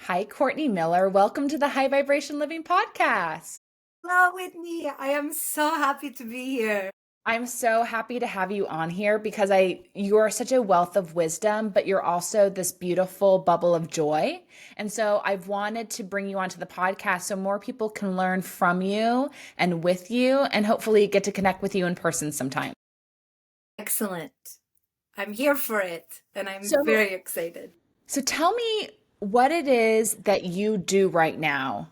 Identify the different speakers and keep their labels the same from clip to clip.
Speaker 1: Hi, Courtney Miller. Welcome to the High Vibration Living Podcast.
Speaker 2: Hello, Whitney. I am so happy to be here.
Speaker 1: I'm so happy to have you on here because you are such a wealth of wisdom, but you're also this beautiful bubble of joy. And so I've wanted to bring you onto the podcast so more people can learn from you and with you and hopefully get to connect with you in person sometime.
Speaker 2: Excellent. I'm here for it, and I'm
Speaker 1: So
Speaker 2: very excited.
Speaker 1: so tell me what it is that you do right now.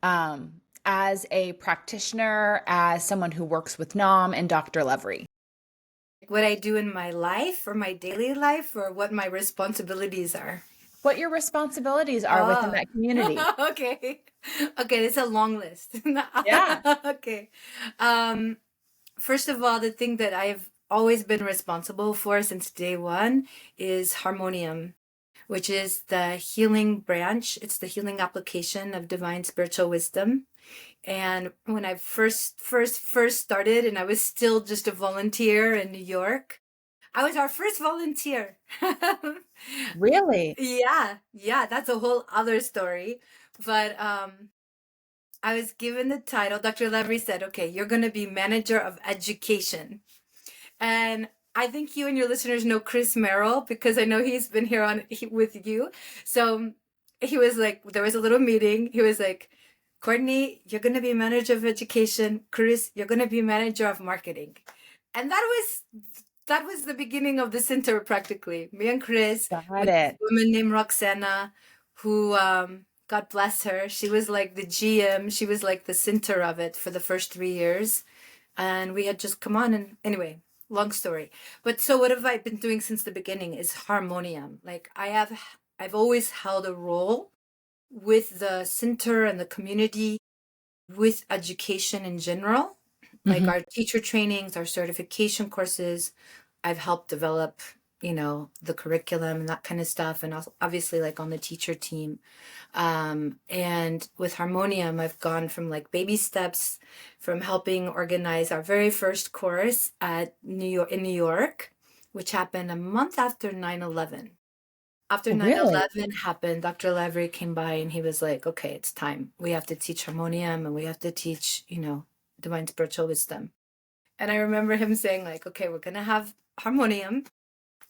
Speaker 1: As a practitioner, as someone who works with Naam and Dr. Levry.
Speaker 2: What I do in my life, or my daily life, or what my responsibilities are.
Speaker 1: What your responsibilities are within
Speaker 2: Oh,
Speaker 1: that community.
Speaker 2: okay. Okay, it's a long list.
Speaker 1: Yeah.
Speaker 2: Okay. Um, First of all, the thing that I've always been responsible for since day one is Harmonium, which is the healing branch. It's the healing application of divine spiritual wisdom. And when I first started, and I was still just a volunteer in New York, I was our first volunteer.
Speaker 1: Really?
Speaker 2: Yeah, that's a whole other story. But I was given the title. Dr. Levry said, "Okay, you're going to be manager of education." And I think you and your listeners know Chris Merrill because I know he's been here with you. So he was like, there was a little meeting. He was like, Courtney, you're going to be manager of education. Chris, you're going to be manager of marketing. And that was the beginning of the center practically. Me and Chris
Speaker 1: Got
Speaker 2: with this
Speaker 1: it.
Speaker 2: woman named Roxana, who God bless her. She was like the GM. She was like the center of it for the first 3 years. And we had just come on, and anyway, long story. But so what have I been doing since the beginning is harmonium. Like I've always held a role with the center and the community, with education in general, like
Speaker 1: Mhm.
Speaker 2: our teacher trainings, our certification courses. I've helped develop, the curriculum and that kind of stuff, and also obviously like on the teacher team. And with Harmonium, I've gone from like baby steps, from helping organize our very first course at New York, which happened a month after 9/11. After
Speaker 1: Oh,
Speaker 2: nine
Speaker 1: really?
Speaker 2: eleven happened, Dr. Levry came by and he was like, okay, it's time. We have to teach harmonium, and we have to teach, divine spiritual wisdom. And I remember him saying, like, okay, we're going to have harmonium.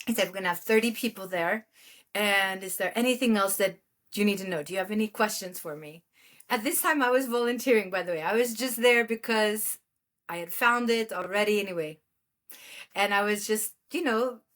Speaker 2: He said, we're going to have 30 people there. And is there anything else that you need to know? Do you have any questions for me? At this time, I was volunteering, by the way. I was just there because I had found it already anyway. And I was just,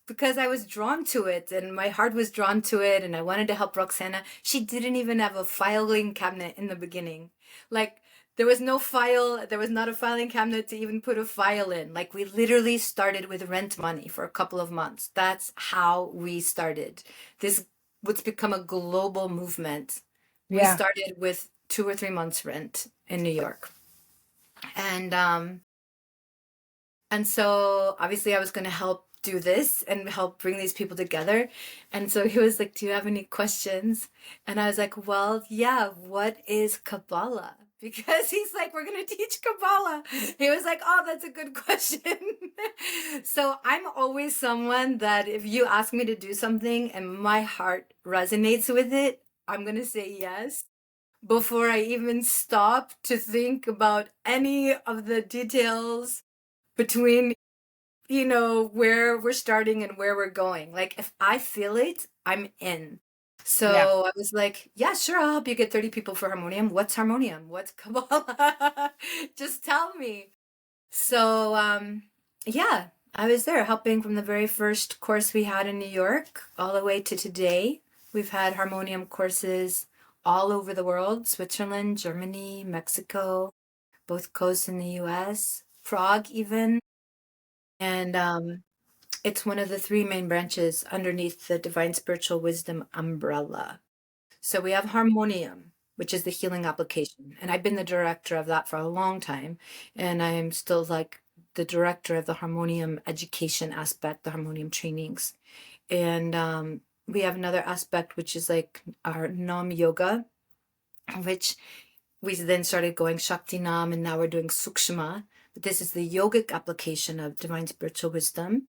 Speaker 2: because I was drawn to it and my heart was drawn to it and I wanted to help Roxana. She didn't even have a filing cabinet in the beginning. Like, there was no file, there was not a filing cabinet to even put a file in. Like, we literally started with rent money for a couple of months. That's how we started. This what's become a global movement. We
Speaker 1: Yeah.
Speaker 2: started with 2 or 3 months rent in New York. And so obviously I was going to help do this and help bring these people together. And so he was like, do you have any questions? And I was like, well, yeah, what is Kabbalah? Because he's like, we're going to teach Kabbalah. He was like, oh, that's a good question. So I'm always someone that if you ask me to do something and my heart resonates with it, I'm going to say yes before I even stop to think about any of the details between, where we're starting and where we're going. Like, if I feel it, I'm in.
Speaker 1: Yeah.
Speaker 2: So I was like, yeah, sure, I'll help you get 30 people for Harmonium. What's Harmonium? What's Kabbalah? Just tell me. So, yeah, I was there helping from the very first course we had in New York all the way to today. We've had Harmonium courses all over the world: Switzerland, Germany, Mexico, both coasts in the US, Prague, even. And it's one of the three main branches underneath the divine spiritual wisdom umbrella. So we have Harmonium, which is the healing application. And I've been the director of that for a long time. And I am still like the director of the Harmonium education aspect, the Harmonium trainings. And we have another aspect, which is like our Nam yoga, which we then started going Shakti Nam, and now we're doing Sukshma. But this is the yogic application of divine spiritual wisdom.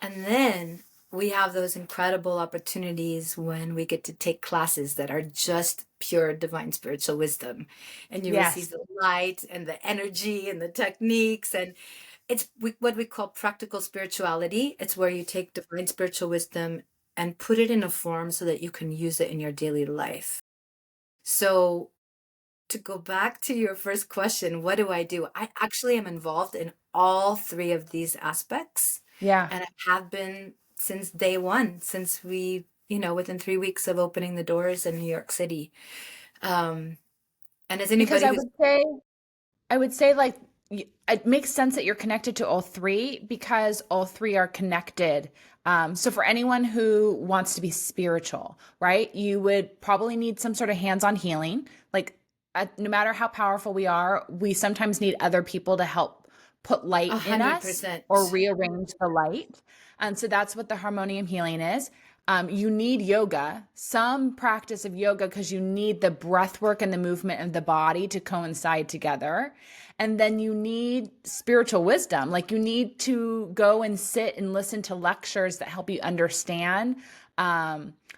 Speaker 2: And then we have those incredible opportunities when we get to take classes that are just pure divine spiritual wisdom, and you receive
Speaker 1: Yes.
Speaker 2: the light and the energy and the techniques, and what we call practical spirituality. It's where you take divine spiritual wisdom and put it in a form so that you can use it in your daily life. So to go back to your first question, what do? I actually am involved in all three of these aspects,
Speaker 1: Yeah.
Speaker 2: and I have been since day one, since we, within 3 weeks of opening the doors in New York City. Um, and as
Speaker 1: Because
Speaker 2: anybody who's,
Speaker 1: I would say like it makes sense that you're connected to all three because all three are connected. So for anyone who wants to be spiritual, right, you would probably need some sort of hands-on healing. Like no matter how powerful we are, we sometimes need other people to help put light in us or
Speaker 2: 100%.
Speaker 1: rearrange the light. And so that's what the harmonium healing is. You need yoga, some practice of yoga, because you need the breath work and the movement of the body to coincide together. And then you need spiritual wisdom. Like you need to go and sit and listen to lectures that help you understand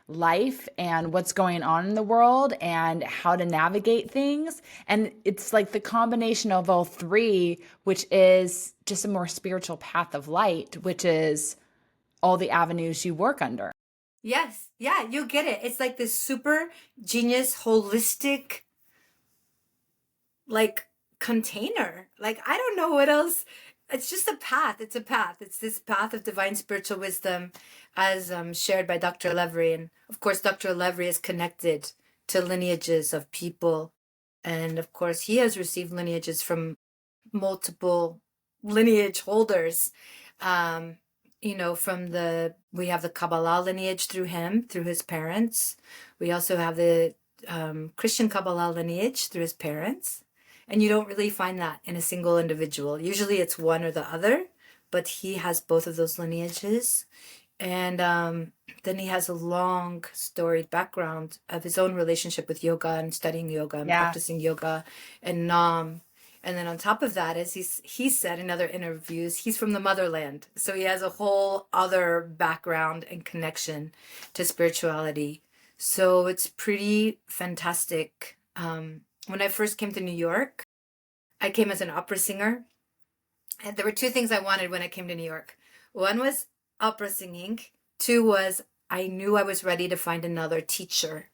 Speaker 1: life and what's going on in the world and how to navigate things. And it's like the combination of all three, which is just a more spiritual path of light, which is all the avenues you work under.
Speaker 2: Yes, yeah, you get it. It's like this super genius, holistic, like container. Like, I don't know what else. It's just a path. It's a path. It's this path of divine spiritual wisdom as shared by Dr. Levry. And of course, Dr. Levry is connected to lineages of people. And of course, he has received lineages from multiple lineage holders. Um, we have the Kabbalah lineage through him, through his parents. We also have the Christian Kabbalah lineage through his parents. And you don't really find that in a single individual. Usually it's one or the other, but he has both of those lineages. And then he has a long storied background of his own relationship with yoga and studying yoga and
Speaker 1: Yeah.
Speaker 2: practicing yoga and Naam. And then on top of that, as he said in other interviews, he's from the motherland. So he has a whole other background and connection to spirituality. So it's pretty fantastic. When I first came to New York, I came as an opera singer. And there were two things I wanted when I came to New York. One was opera singing. Two was I knew I was ready to find another teacher.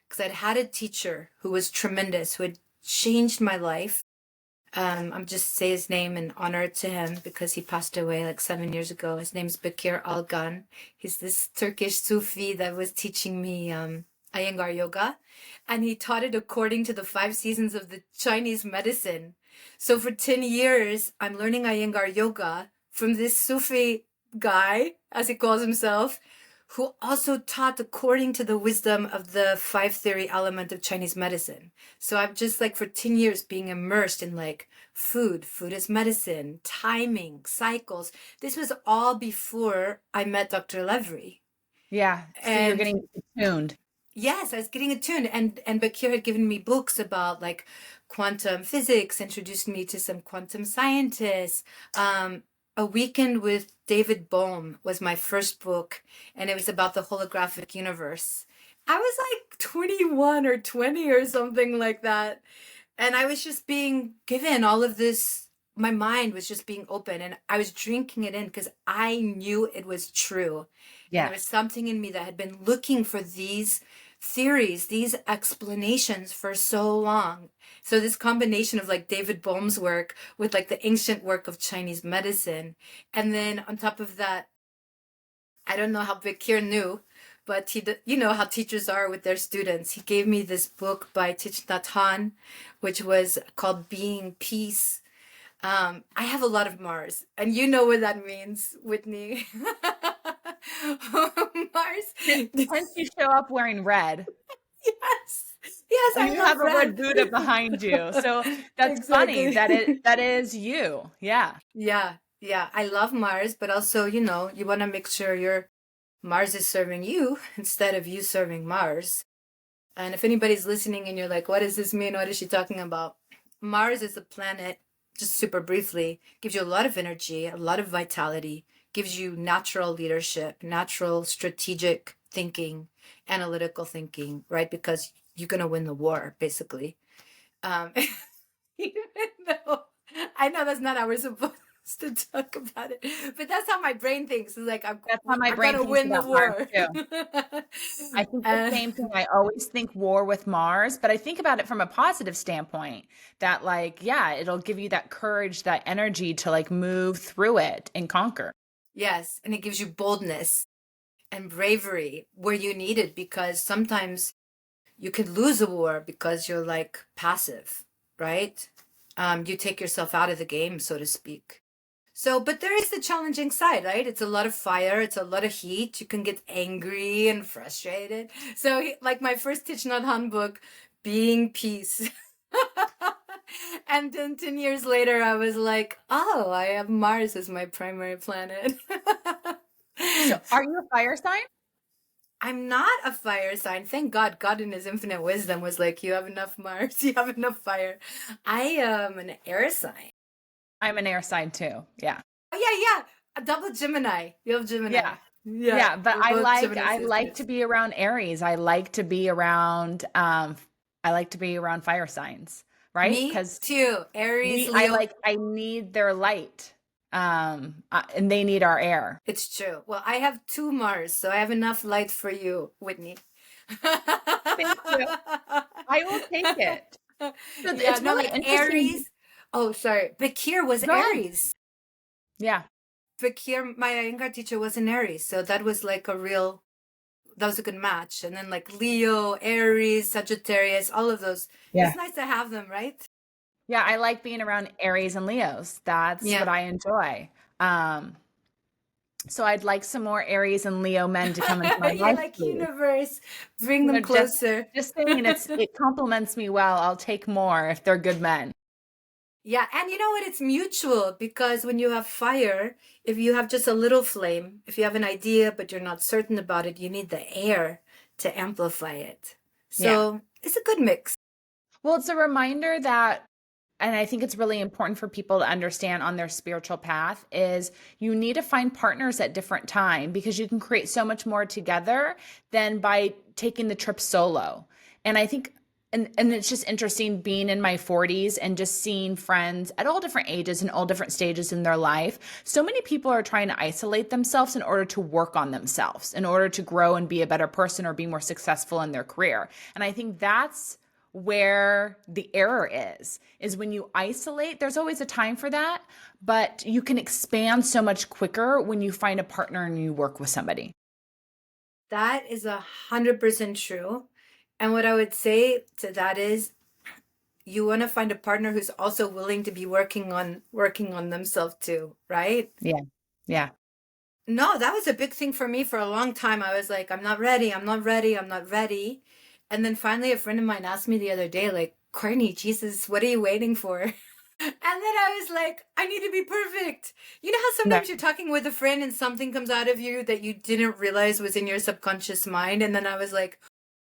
Speaker 2: Because I'd had a teacher who was tremendous, who had changed my life. I'm just say his name and honor it to him because he passed away like 7 years ago. His name's Bekir Algan. He's this Turkish Sufi that was teaching me Iyengar yoga, and he taught it according to the 5 seasons of the Chinese medicine. So for 10 years, I'm learning Iyengar yoga from this Sufi guy, as he calls himself, who also taught according to the wisdom of the 5 theory element of Chinese medicine. So I'm just like for 10 years being immersed in like food as medicine, timing, cycles. This was all before I met Dr. Levry.
Speaker 1: Yeah. So you're
Speaker 2: And
Speaker 1: getting tuned.
Speaker 2: yes, I was getting attuned, and Bakir had given me books about like quantum physics, introduced me to some quantum scientists. A Weekend with David Bohm was my first book, and it was about the holographic universe. I was like 21 or 20 or something like that, and I was just being given all of this. My mind was just being open, and I was drinking it in because I knew it was true. And there was
Speaker 1: Yes.
Speaker 2: something in me that had been looking for these theories, these explanations for so long. So this combination of like David Bohm's work with like the ancient work of Chinese medicine. And then on top of that, I don't know how Bakir knew, but you know how teachers are with their students. He gave me this book by Thich Nhat Hanh, which was called Being Peace. I have a lot of Mars, and you know what that means, Whitney. Mars.
Speaker 1: Hence you show up wearing red.
Speaker 2: Yes. Yes,
Speaker 1: And
Speaker 2: I
Speaker 1: you
Speaker 2: love
Speaker 1: have a
Speaker 2: red.
Speaker 1: red Buddha behind you. So that's funny
Speaker 2: Exactly.
Speaker 1: that that is you. Yeah.
Speaker 2: Yeah, yeah. I love Mars, but also, you want to make sure your Mars is serving you instead of you serving Mars. And if anybody's listening and you're like, what does this mean? What is she talking about? Mars is a planet, just super briefly, gives you a lot of energy, a lot of vitality, gives you natural leadership, natural strategic thinking, analytical thinking, right? Because you're going to win the war, basically. Um, even though I know that's not how we're supposed to talk about it, but that's how my brain thinks. It's like,
Speaker 1: That's how my
Speaker 2: I'm
Speaker 1: brain
Speaker 2: gonna
Speaker 1: thinks
Speaker 2: win the
Speaker 1: about Mars
Speaker 2: war.
Speaker 1: too. I think the
Speaker 2: uh,
Speaker 1: same thing. I always think war with Mars, but I think about it from a positive standpoint that like, yeah, it'll give you that courage, that energy to like move through it and conquer.
Speaker 2: yes, and it gives you boldness and bravery where you need it, because sometimes you could lose a war because you're like passive, right? You take yourself out of the game, so to speak. So, but there is the challenging side, right? It's a lot of fire, it's a lot of heat. You can get angry and frustrated. So, like my first Thich Nhat Hanh book, Being Peace. And then 10 years later, I was like, oh, I have Mars as my primary planet.
Speaker 1: So, are you a fire sign?
Speaker 2: I'm not a fire sign. Thank God. God in his infinite wisdom was like, you have enough Mars, you have enough fire. I am an air sign.
Speaker 1: I'm an air sign too. Yeah.
Speaker 2: Oh, yeah, yeah. A double Gemini. You have Gemini.
Speaker 1: Yeah.
Speaker 2: Yeah,
Speaker 1: Yeah, but
Speaker 2: we're both Gemini
Speaker 1: I like to
Speaker 2: sisters.
Speaker 1: be around Aries. I like to be around fire signs, right?
Speaker 2: Me
Speaker 1: Cuz
Speaker 2: too. Aries,
Speaker 1: we I
Speaker 2: Leo.
Speaker 1: like I need their light. And they need our air.
Speaker 2: It's true. Well, I have two Mars, so I have enough light for you, Whitney.
Speaker 1: Thank you. I will take it. So
Speaker 2: Yeah,
Speaker 1: it's
Speaker 2: no,
Speaker 1: really
Speaker 2: like
Speaker 1: interesting.
Speaker 2: Aries. Oh, sorry. Bakir was
Speaker 1: Go ahead.
Speaker 2: Aries.
Speaker 1: Yeah.
Speaker 2: Bakir, my Iyengar teacher, was an Aries. So that was like that was a good match. And then like Leo, Aries, Sagittarius, all of those.
Speaker 1: Yeah.
Speaker 2: It's nice to have them, right?
Speaker 1: Yeah, I like being around Aries and Leos. That's
Speaker 2: Yeah.
Speaker 1: what I enjoy. Um, so I'd like some more Aries and Leo men to come into my
Speaker 2: You're
Speaker 1: life,
Speaker 2: like,
Speaker 1: please.
Speaker 2: universe, bring them closer.
Speaker 1: Just saying it compliments me well. I'll take more if they're good men.
Speaker 2: Yeah, and you know what? It's mutual, because when you have fire, if you have just a little flame, if you have an idea but you're not certain about it, you need the air to amplify it.
Speaker 1: Yeah.
Speaker 2: So it's a good mix.
Speaker 1: Well, it's a reminder that, and I think it's really important for people to understand on their spiritual path, is you need to find partners at different time because you can create so much more together than by taking the trip solo. And I think and it's just interesting being in my 40s and just seeing friends at all different ages and all different stages in their life. So many people are trying to isolate themselves in order to work on themselves, in order to grow and be a better person or be more successful in their career. And I think that's where the error is when you isolate. There's always a time for that, but you can expand so much quicker when you find a partner and you work with somebody.
Speaker 2: That is 100% true. And what I would say to that is, you want to find a partner who's also willing to be working on themselves too, right?
Speaker 1: Yeah. Yeah.
Speaker 2: No, that was a big thing for me for a long time. I was like, I'm not ready, I'm not ready, I'm not ready. And then finally a friend of mine asked me the other day, like, Courtney, Jesus, what are you waiting for? And then I was like, I need to be perfect. You know how
Speaker 1: Yeah.
Speaker 2: sometimes you're talking with a friend and something comes out of you that you didn't realize was in your subconscious mind? And then I was like,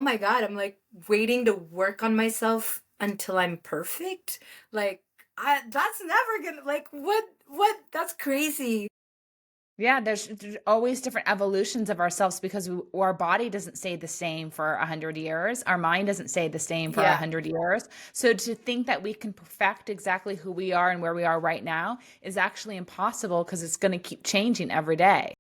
Speaker 2: oh my God, I'm like waiting to work on myself until I'm perfect. Like, that's never gonna, like, what? That's crazy.
Speaker 1: Yeah, there's always different evolutions of ourselves because our body doesn't stay the same for 100 years. Our mind doesn't stay the same for a
Speaker 2: Yeah.
Speaker 1: hundred years. So to think that we can perfect exactly who we are and where we are right now is actually impossible because it's going to keep changing every day.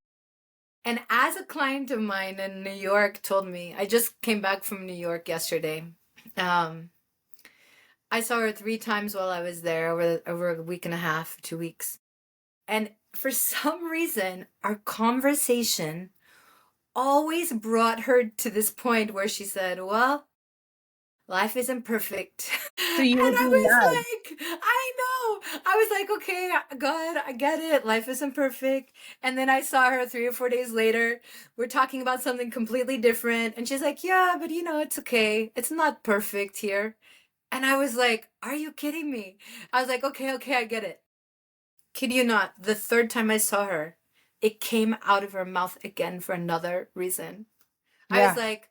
Speaker 2: And as a client of mine in New York told me, I just came back from New York yesterday. Um, I saw her 3 times while I was there over a week and a half, 2 weeks. And for some reason, our conversation always brought her to this point where she said, well, life isn't perfect.
Speaker 1: So
Speaker 2: And
Speaker 1: you were
Speaker 2: I
Speaker 1: being
Speaker 2: was
Speaker 1: nudged.
Speaker 2: like, I know. I was like, okay, God, I get it. Life isn't perfect. And then I saw her 3 or 4 days later. We're talking about something completely different. And she's like, yeah, but it's okay. It's not perfect here. And I was like, are you kidding me? I was like, okay, okay, I get it. Kid you not, the third time I saw her, it came out of her mouth again for another reason. I was
Speaker 1: Yeah.
Speaker 2: like,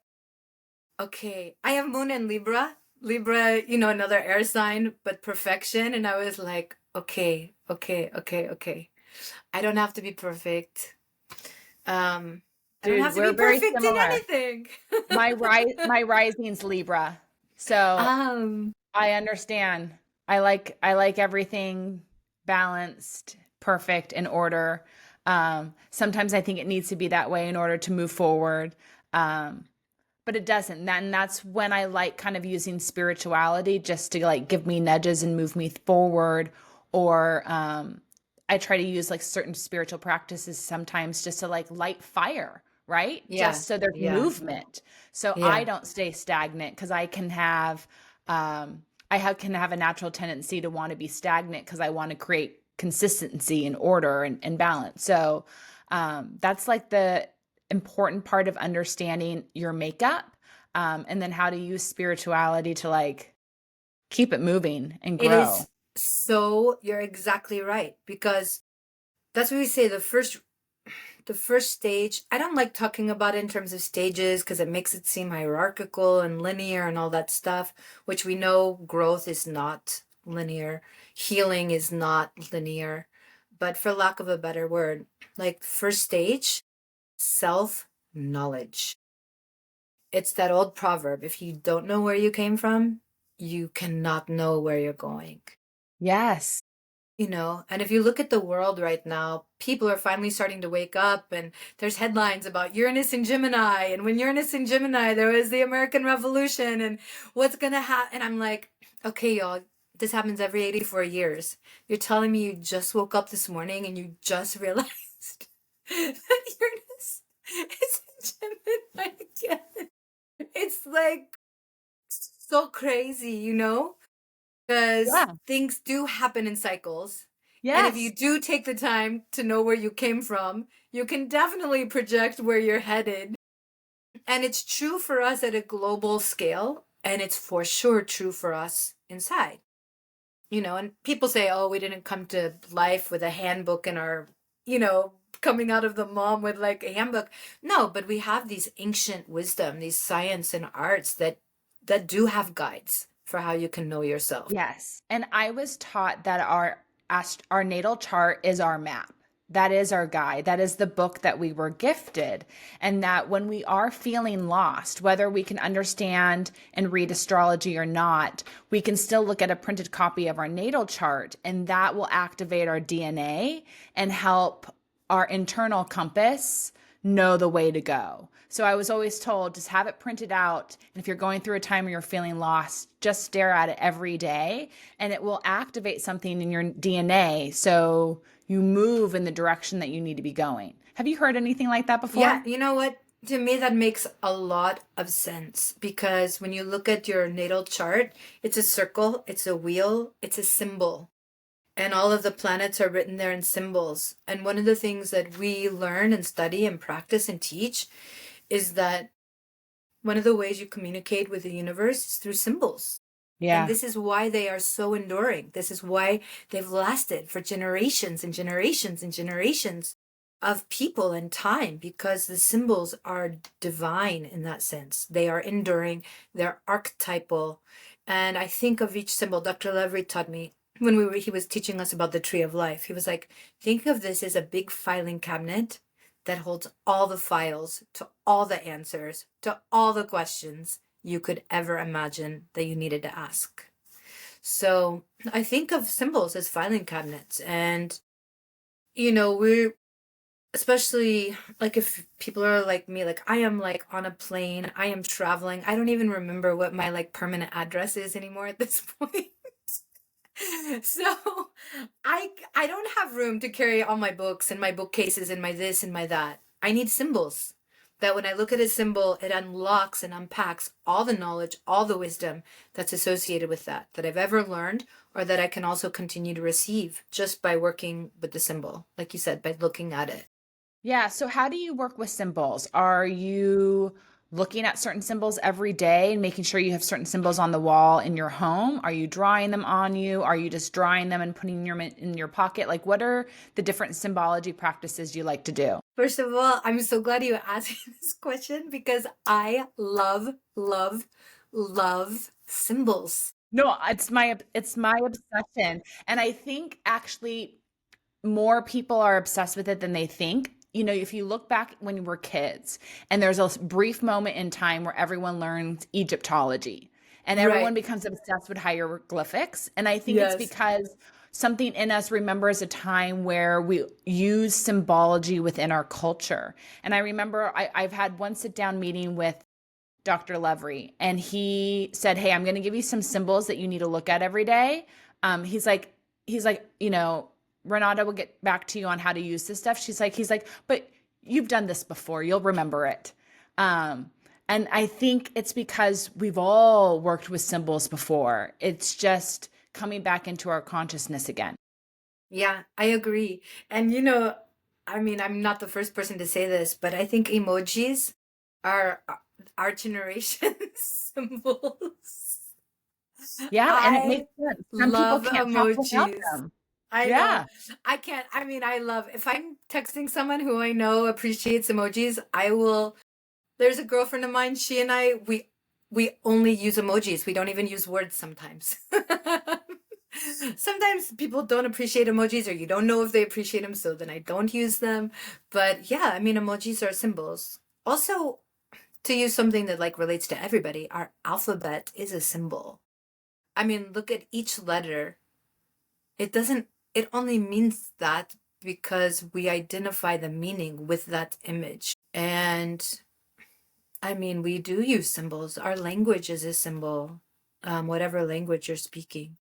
Speaker 2: okay, I have moon in Libra. Libra, another air sign, but perfection. And I was like, okay, okay, okay, okay. I don't have to be perfect. Um, I don't
Speaker 1: Dude,
Speaker 2: have to
Speaker 1: we're
Speaker 2: be
Speaker 1: very
Speaker 2: perfect in
Speaker 1: similar.
Speaker 2: anything.
Speaker 1: My rising's Libra. So
Speaker 2: um,
Speaker 1: I understand. I like everything balanced, perfect, in order. Sometimes I think it needs to be that way in order to move forward. Um, but it doesn't. And that's when I like kind of using spirituality just to like give me nudges and move me forward. Or I try to use like certain spiritual practices sometimes just to like light fire, right?
Speaker 2: yeah,
Speaker 1: Just so there's
Speaker 2: yeah,
Speaker 1: movement. So I
Speaker 2: yeah.
Speaker 1: don't stay stagnant because I can have can have a natural tendency to want to be stagnant because I want to create consistency and order and balance. So that's like the important part of understanding your makeup, and then how to use spirituality to like keep it moving and
Speaker 2: It
Speaker 1: grow.
Speaker 2: is so, you're exactly right, because that's what we say, the first stage. I don't like talking about it in terms of stages because it makes it seem hierarchical and linear and all that stuff, which we know growth is not linear, healing is not linear. But for lack of a better word, like first stage, self knowledge. It's that old proverb, if you don't know where you came from, you cannot know where you're going.
Speaker 1: Yes.
Speaker 2: And if you look at the world right now, people are finally starting to wake up, and there's headlines about Uranus and Gemini. And when Uranus and Gemini, there was the American Revolution, and what's going to happen. And I'm like, okay, y'all, this happens every 84 years. You're telling me you just woke up this morning and you just realized that Uranus is in Gemini again. It's like so crazy, because
Speaker 1: Yeah.
Speaker 2: things do happen in cycles. And if
Speaker 1: Yes.
Speaker 2: you do take the time to know where you came from, you can definitely project where you're headed. And it's true for us at a global scale, and it's for sure true for us inside. And people say, oh, we didn't come to life with a handbook in our, coming out of the mom with like a handbook. No, but we have these ancient wisdom, these science and arts that do have guides for how you can know yourself.
Speaker 1: Yes. And I was taught that our natal chart is our map. That is our guide. That is the book that we were gifted. And that when we are feeling lost, whether we can understand and read astrology or not, we can still look at a printed copy of our natal chart, and that will activate our DNA and help our internal compass know the way to go. So I was always told, just have it printed out. And if you're going through a time where you're feeling lost, just stare at it every day and it will activate something in your DNA. So you move in the direction that you need to be going. Have you heard anything like that
Speaker 2: Yeah,
Speaker 1: before?
Speaker 2: you know what? To me, that makes a lot of sense, because when you look at your natal chart, it's a circle, it's a wheel, it's a symbol. And all of the planets are written there in symbols. And one of the things that we learn and study and practice and teach is that one of the ways you communicate with the universe is through symbols. And
Speaker 1: Yeah.
Speaker 2: this is why they are so enduring. This is why they've lasted for generations and generations and generations of people and time, because the symbols are divine in that sense. They are enduring, they're archetypal. And I think of each symbol. Dr. Levry taught me when he was teaching us about the tree of life. He was like, think of this as a big filing cabinet that holds all the files to all the answers to all the questions you could ever imagine that you needed to ask. So I think of symbols as filing cabinets. And, we're, especially like if people are like me, like I am like on a plane, I am traveling. I don't even remember what my like permanent address is anymore at this point. So I don't have room to carry all my books and my bookcases and my this and my that. I need symbols. That when I look at a symbol, it unlocks and unpacks all the knowledge, all the wisdom that's associated with that I've ever learned, or that I can also continue to receive just by working with the symbol, like you said, by looking at it.
Speaker 1: Yeah. So, how do you work with symbols? Are you looking at certain symbols every day and making sure you have certain symbols on the wall in your home? Are you drawing them on you? Are you just drawing them and putting them in your pocket? Like, what are the different symbology practices you like to do?
Speaker 2: First of all, I'm so glad you asked me this question, because I love, love, love symbols.
Speaker 1: No, it's my obsession. And I think actually more people are obsessed with it than they think. You know, if you look back when we were kids, and there's a brief moment in time where everyone learns Egyptology and everyone
Speaker 2: Right.
Speaker 1: becomes obsessed with hieroglyphics. And I think it's
Speaker 2: Yes.
Speaker 1: because something in us remembers a time where we use symbology within our culture. And I remember I've had one sit down meeting with Dr. Levry, and he said, "Hey, I'm going to give you some symbols that you need to look at every day." He's like, you know, Renata will get back to you on how to use this stuff. He's like, but you've done this before. You'll remember it. And I think it's because we've all worked with symbols before. It's just coming back into our consciousness again.
Speaker 2: Yeah, I agree. And I mean, I'm not the first person to say this, but I think emojis are our generation's symbols.
Speaker 1: Yeah, and it
Speaker 2: I
Speaker 1: makes sense. Some people
Speaker 2: love
Speaker 1: can't talk without
Speaker 2: emojis.
Speaker 1: them.
Speaker 2: I know.
Speaker 1: Yeah.
Speaker 2: I can't. I mean, I love if I'm texting someone who I know appreciates emojis, I will. There's a girlfriend of mine, she and I, we only use emojis. We don't even use words sometimes. Sometimes people don't appreciate emojis or you don't know if they appreciate them, so then I don't use them. But yeah, I mean emojis are symbols. Also, to use something that like relates to everybody, our alphabet is a symbol. I mean, look at each letter. It doesn't it only means that because we identify the meaning with that image. And I mean, we do use symbols. Our language is a symbol, whatever language you're speaking.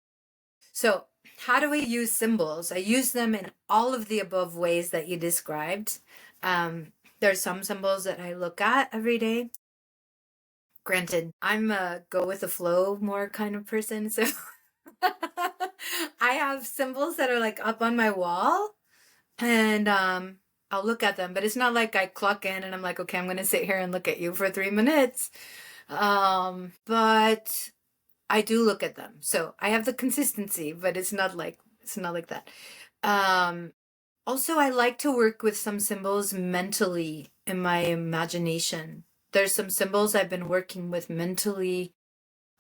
Speaker 2: So, how do we use symbols? I use them in all of the above ways that you described. There's some symbols that I look at every day. Granted, I'm a go with the flow more kind of person, so I have symbols that are like up on my wall, and I'll look at them, but it's not like I clock in and I'm like, okay, I'm gonna sit here and look at you for 3 minutes. But I do look at them. So I have the consistency, but it's not like that. Um, Also, I like to work with some symbols mentally in my imagination. There's some symbols I've been working with mentally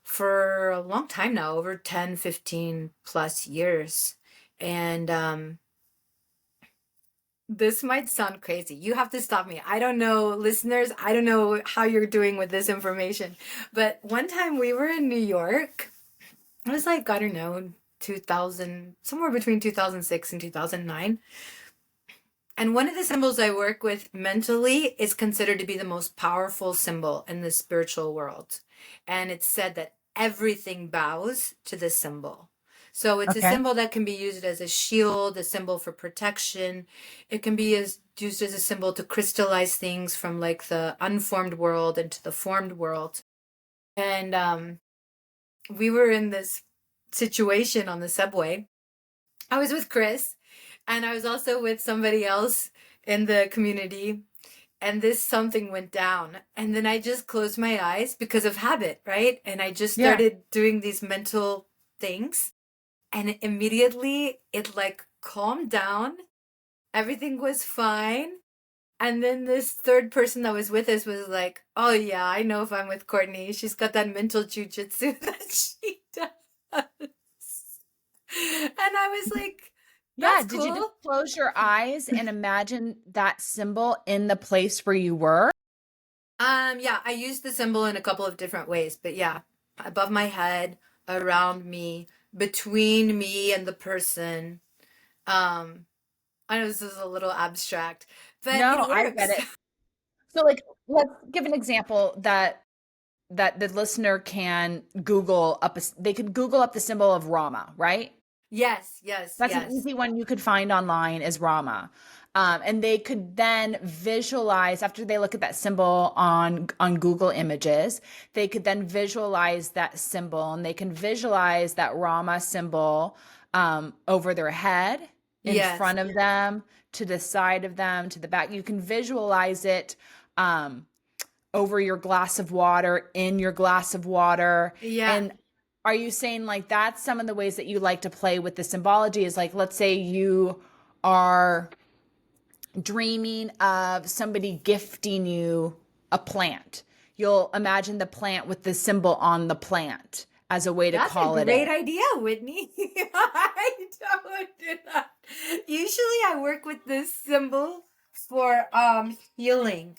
Speaker 2: for a long time now, over 10, 15 plus years. And this might sound crazy. You have to stop me. I don't know, listeners, I don't know how you're doing with this information. But one time we were in New York. It was like, I don't know, 2000, somewhere between 2006 and 2009. And one of the symbols I work with mentally is considered to be the most powerful symbol in the spiritual world. And it's said that everything bows to this symbol. So it's a
Speaker 1: Okay.
Speaker 2: symbol that can be used as a shield, a symbol for protection. It can be used as a symbol to crystallize things from like the unformed world into the formed world. And we were in this situation on the subway. I was with Chris, and I was also with somebody else in the community. And this something went down. And then I just closed my eyes because of habit, right? And I just
Speaker 1: Yeah.
Speaker 2: started doing these mental things. And immediately it like calmed down. Everything was fine. And then this third person that was with us was like, oh, yeah, I know if I'm with Courtney. She's got that mental jujitsu that she does. And I was like,
Speaker 1: Yeah.
Speaker 2: that's
Speaker 1: Did you just
Speaker 2: cool.
Speaker 1: close your eyes and imagine that symbol in the place where you were?
Speaker 2: Yeah, I used the symbol in a couple of different ways, but yeah, above my head, around me, between me and the person. Um, I know this is a little abstract, but
Speaker 1: No,
Speaker 2: it
Speaker 1: I get
Speaker 2: works.
Speaker 1: it. So like let's give an example that the listener can Google up they could Google up the symbol of Rama, right?
Speaker 2: Yes, yes,
Speaker 1: That's an
Speaker 2: yes.
Speaker 1: easy one you could find online is Rama. And they could then visualize after they look at that symbol on Google Images, they could then visualize that symbol and they can visualize that Rama symbol over their head, in
Speaker 2: Yes.
Speaker 1: front of them, to the side of them, to the back. You can visualize it um, over your glass of water, in your glass of water.
Speaker 2: Yeah.
Speaker 1: And are you saying like that's some of the ways that you like to play with the symbology is like, let's say you are dreaming of somebody gifting you a plant. You'll imagine the plant with the symbol on the plant as a way to
Speaker 2: That's a
Speaker 1: call it in.
Speaker 2: great idea, Whitney. I don't do that. Usually I work with this symbol for healing.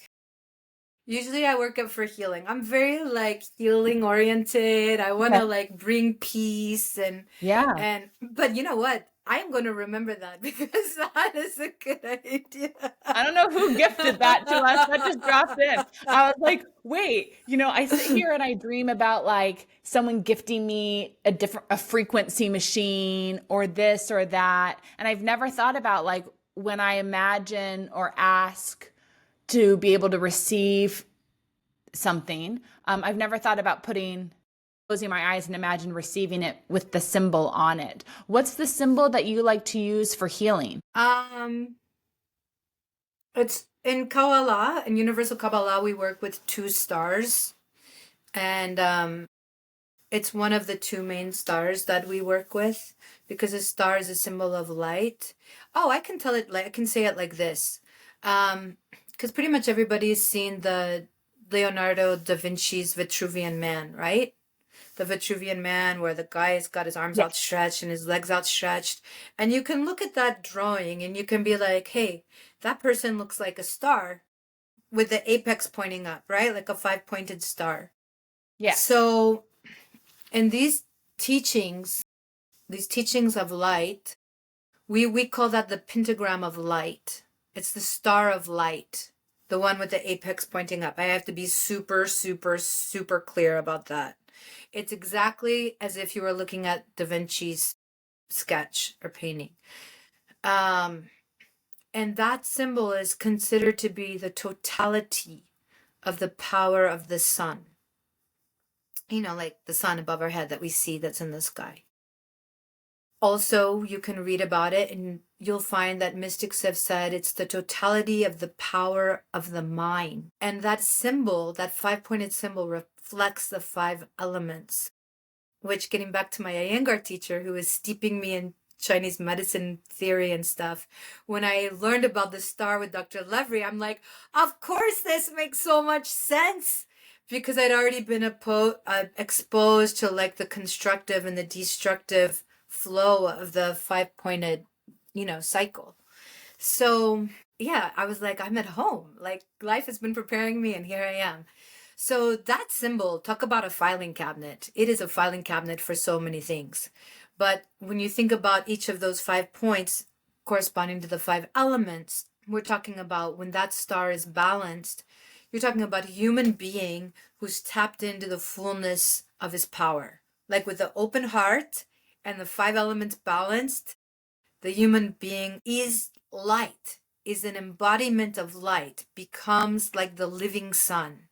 Speaker 2: Usually I work up for healing. I'm very like healing oriented. I want
Speaker 1: Okay.
Speaker 2: to like bring peace
Speaker 1: Yeah.
Speaker 2: but you know what? I'm going to remember that because that is a good idea.
Speaker 1: I don't know who gifted that to us. That just dropped in. I was like, wait, I sit here and I dream about like someone gifting me a frequency machine or this or that. And I've never thought about like when I imagine or ask to be able to receive something. I've never thought about closing my eyes and imagine receiving it with the symbol on it. What's the symbol that you like to use for healing?
Speaker 2: Um it's in Kabbalah, in Universal Kabbalah, we work with two stars, and it's one of the two main stars that we work with because a star is a symbol of light. Oh, I can say it like this. Because pretty much everybody's seen the Leonardo da Vinci's Vitruvian Man, right? The Vitruvian Man, where the guy's got his arms
Speaker 1: Yeah.
Speaker 2: outstretched and his legs outstretched. And you can look at that drawing and you can be like, hey, that person looks like a star with the apex pointing up, right? Like a five-pointed star.
Speaker 1: Yes.
Speaker 2: So in these teachings of light, we call that the pentagram of light. It's the star of light, the one with the apex pointing up. I have to be super, super, super clear about that. It's exactly as if you were looking at Da Vinci's sketch or painting. And that symbol is considered to be the totality of the power of the sun. Like the sun above our head that we see that's in the sky. Also, you can read about it and you'll find that mystics have said it's the totality of the power of the mind. And that symbol, that five-pointed symbol, reflects the five elements, which, getting back to my Iyengar teacher who was steeping me in Chinese medicine theory and stuff, when I learned about the star with Dr. Levry, I'm like, of course this makes so much sense. Because I'd already been exposed to like the constructive and the destructive flow of the five-pointed, cycle. So yeah, I was like, I'm at home. Like life has been preparing me and here I am. So that symbol, talk about a filing cabinet. It is a filing cabinet for so many things. But when you think about each of those 5 points corresponding to the 5 elements, we're talking about when that star is balanced, you're talking about a human being who's tapped into the fullness of his power. Like with the open heart and the 5 elements balanced, the human being is light, is an embodiment of light, becomes like the living sun,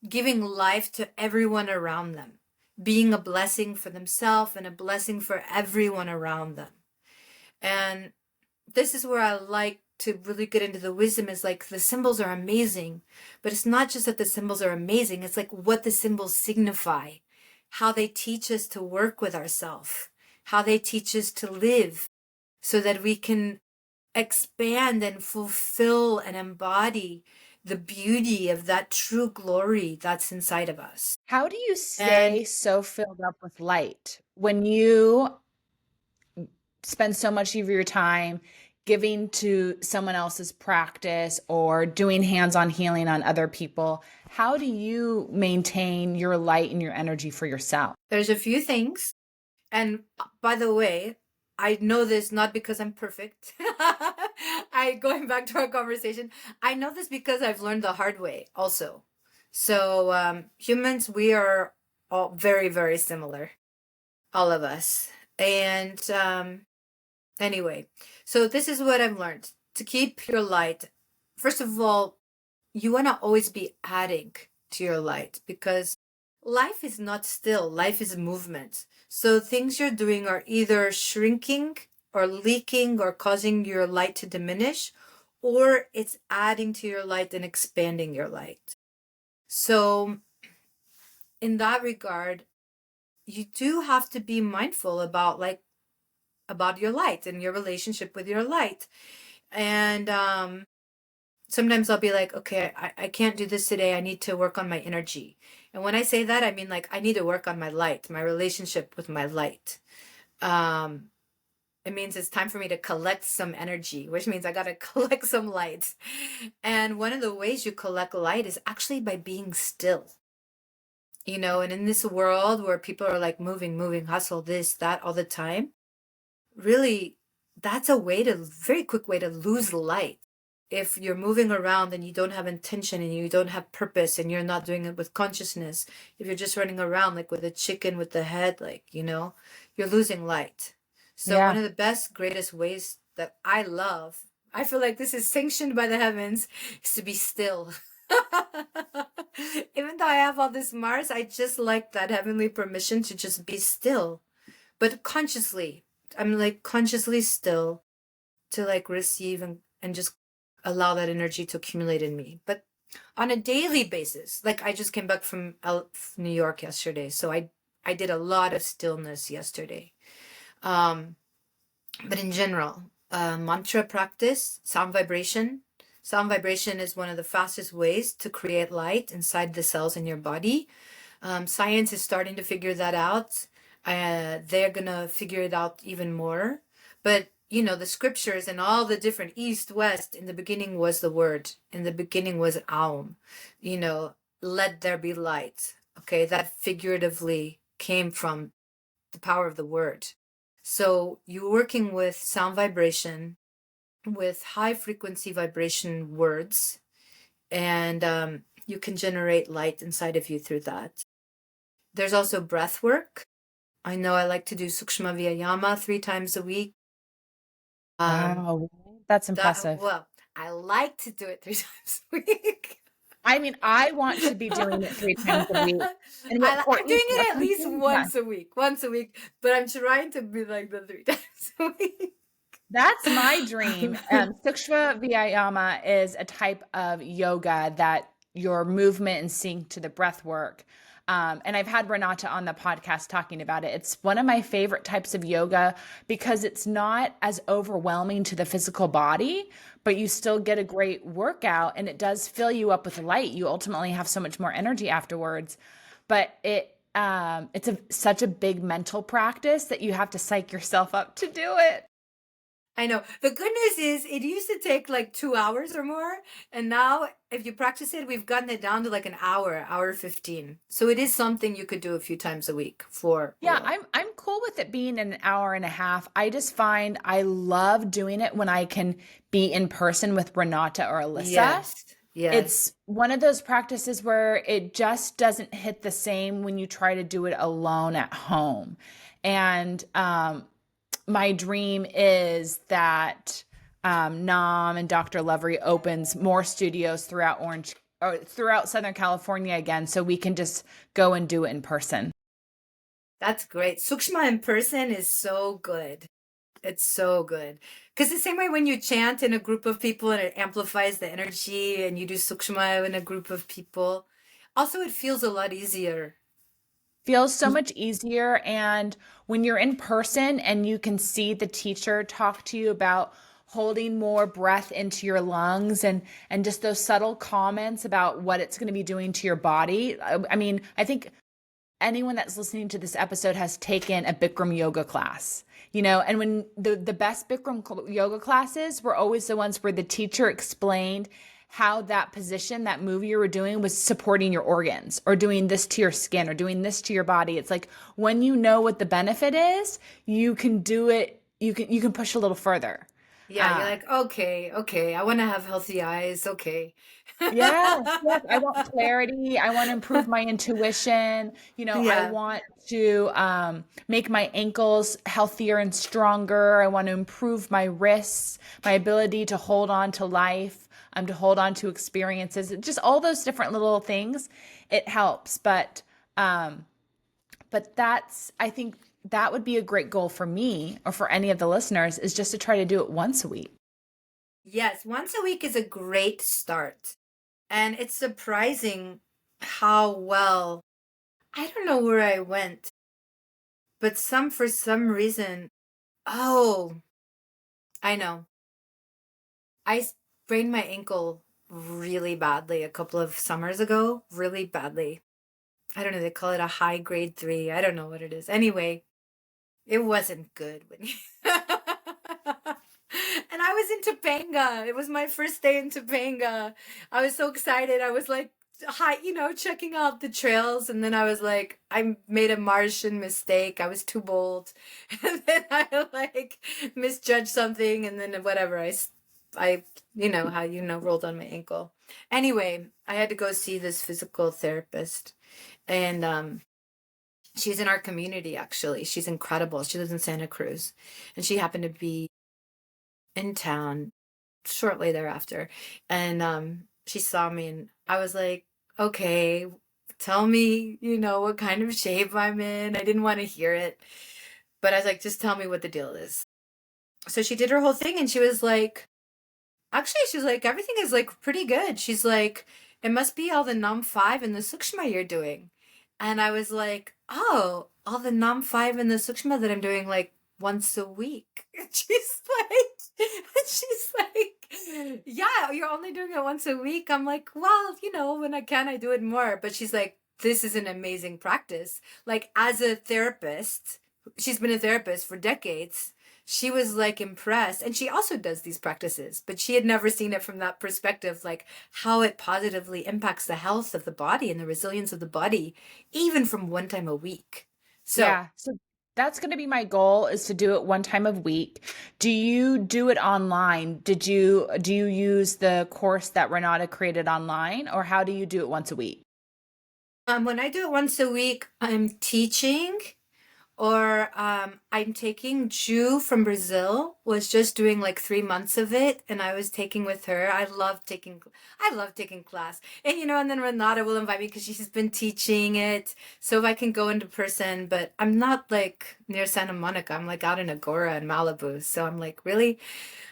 Speaker 2: giving life to everyone around them, being a blessing for themselves and a blessing for everyone around them. And this is where I like to really get into the wisdom, is like the symbols are amazing, but it's not just that the symbols are amazing, it's like what the symbols signify, how they teach us to work with ourselves, how they teach us to live so that we can expand and fulfill and embody the beauty of that true glory that's inside of us.
Speaker 1: How do you
Speaker 2: And
Speaker 1: stay so filled up with light when you spend so much of your time giving to someone else's practice or doing hands-on healing on other people? How do you maintain your light and your energy for yourself?
Speaker 2: there's a few things. And by the way, I know this not because I'm perfect. Going back to our conversation, I know this because I've learned the hard way also. So humans, we are all very, very similar, all of us. And anyway, so this is what I've learned. To keep your light, first of all, you want to always be adding to your light because life is not still, life is movement. So things you're doing are either shrinking or leaking or causing your light to diminish, or it's adding to your light and expanding your light. So in that regard, you do have to be mindful about your light and your relationship with your light. And sometimes I'll be like, okay, I can't do this today. I need to work on my energy. And when I say that, I mean like I need to work on my light, my relationship with my light. Um, it means it's time for me to collect some energy, which means I got to collect some light. And one of the ways you collect light is actually by being still. And in this world where people are like moving, moving, hustle, this, that all the time, really, that's a very quick way to lose light. If you're moving around and you don't have intention and you don't have purpose and you're not doing it with consciousness, if you're just running around like with a chicken with the head, like, you're losing light. So one
Speaker 1: Yeah.
Speaker 2: of the best, greatest ways that I love, I feel like this is sanctioned by the heavens, is to be still. Even though I have all this Mars, I just like that heavenly permission to just be still, but consciously. I'm like consciously still to like receive and just allow that energy to accumulate in me. But on a daily basis, like I just came back from New York yesterday, so I did a lot of stillness yesterday. Um, but in general, mantra practice, sound vibration. Sound vibration is one of the fastest ways to create light inside the cells in your body. Science is starting to figure that out. They're gonna figure it out even more. But the scriptures and all the different east, west, in the beginning was the word. In the beginning was Aum. Let there be light. Okay, that figuratively came from the power of the word. So you're working with sound vibration, with high frequency vibration words, and you can generate light inside of you through that. There's also breath work. I know I like to do Sukshma Vyayama 3 times a week. Um,
Speaker 1: Wow. That's impressive.
Speaker 2: well, I like to do it 3 times a week.
Speaker 1: I mean, I want to be doing it 3 times a week. And what
Speaker 2: I'm
Speaker 1: Courtney
Speaker 2: doing
Speaker 1: said,
Speaker 2: it at least
Speaker 1: yeah,
Speaker 2: once a week, but I'm trying to be like the 3 times a week.
Speaker 1: that's my dream. Sukshma Vyayama is a type of yoga that your movement and sync to the breath work. And I've had Renata on the podcast talking about it. It's one of my favorite types of yoga because it's not as overwhelming to the physical body, but you still get a great workout and it does fill you up with light. You ultimately have so much more energy afterwards. But it's such a big mental practice that you have to psych yourself up to do it.
Speaker 2: I know. The good news is it used to take like 2 hours or more. And now if you practice it, we've gotten it down to like an hour 15. So it is something you could do a few times a week for,
Speaker 1: Yeah, I'm cool with it being an hour and a half. I just find I love doing it when I can be in person with Renata or Alyssa.
Speaker 2: yes, yes.
Speaker 1: It's one of those practices where it just doesn't hit the same when you try to do it alone at home. And my dream is that Naam and Dr. Lovery opens more studios throughout Orange or throughout Southern California again, so we can just go and do it in person.
Speaker 2: That's great. Sukshma in person is so good. It's so good. Because the same way when you chant in a group of people and it amplifies the energy and you do Sukshma in a group of people, also it feels a lot easier.
Speaker 1: Feels so much easier. And when you're in person and you can see the teacher talk to you about holding more breath into your lungs and just those subtle comments about what it's going to be doing to your body. I mean, I think anyone that's listening to this episode has taken a Bikram yoga class, and when the best Bikram yoga classes were always the ones where the teacher explained how that position, that move you were doing was supporting your organs or doing this to your skin or doing this to your body. It's like when you know what the benefit is, you can do it, you can push a little further.
Speaker 2: Yeah, you're
Speaker 1: Uh,
Speaker 2: like, okay, okay, I want to have healthy eyes. Okay.
Speaker 1: Yes, yes. I want clarity. I want to improve my intuition. I
Speaker 2: Yeah.
Speaker 1: want to make my ankles healthier and stronger. I want to improve my wrists, my ability to hold on to life, to hold on to experiences. Just all those different little things. It helps, but I think that would be a great goal for me or for any of the listeners is just to try to do it once a week.
Speaker 2: Yes, once a week is a great start. And it's surprising how well, I don't know where I went, but for some reason, oh, I know. I sprained my ankle really badly a couple of summers ago, really badly. I don't know, they call it a high grade 3. I don't know what it is. Anyway, it wasn't good when and I was in Topanga. It was my first day in Topanga. I was so excited. I was like, hi, checking out the trails. And then I was like, I made a Martian mistake. I was too bold. And then I like misjudged something. And then whatever, I, how rolled on my ankle. Anyway, I had to go see this physical therapist. And she's in our community, actually. She's incredible. She lives in Santa Cruz. And she happened to be in town shortly thereafter. And she saw me and I was like, okay, tell me, what kind of shape I'm in. I didn't want to hear it. But I was like, just tell me what the deal is. So she did her whole thing and she was like, actually, she's like, everything is like pretty good. She's like, it must be all the Num 5 and the Sukshma you're doing. And I was like, oh, all the Num 5 and the Sukshma that I'm doing like once a week. And she's like, yeah, you're only doing it once a week. I'm like, well, when I can, I do it more. But she's like, this is an amazing practice. Like, as a therapist, she's been a therapist for decades. She was like impressed, and she also does these practices, but she had never seen it from that perspective, like how it positively impacts the health of the body and the resilience of the body, even from one time a week. So
Speaker 1: Yeah. So that's going to be my goal, is to do it one time a week. Do you do it online? Do you use the course that Renata created online, or how do you do it once a week?
Speaker 2: when I do it once a week, I'm teaching, or I'm taking. Ju from Brazil was just doing like 3 months of it, and I was taking with her. I love taking class, and and then Renata will invite me because she's been teaching it. So if I can go into person, but I'm not like near Santa Monica. I'm like out in Agora and Malibu. So I'm like, really,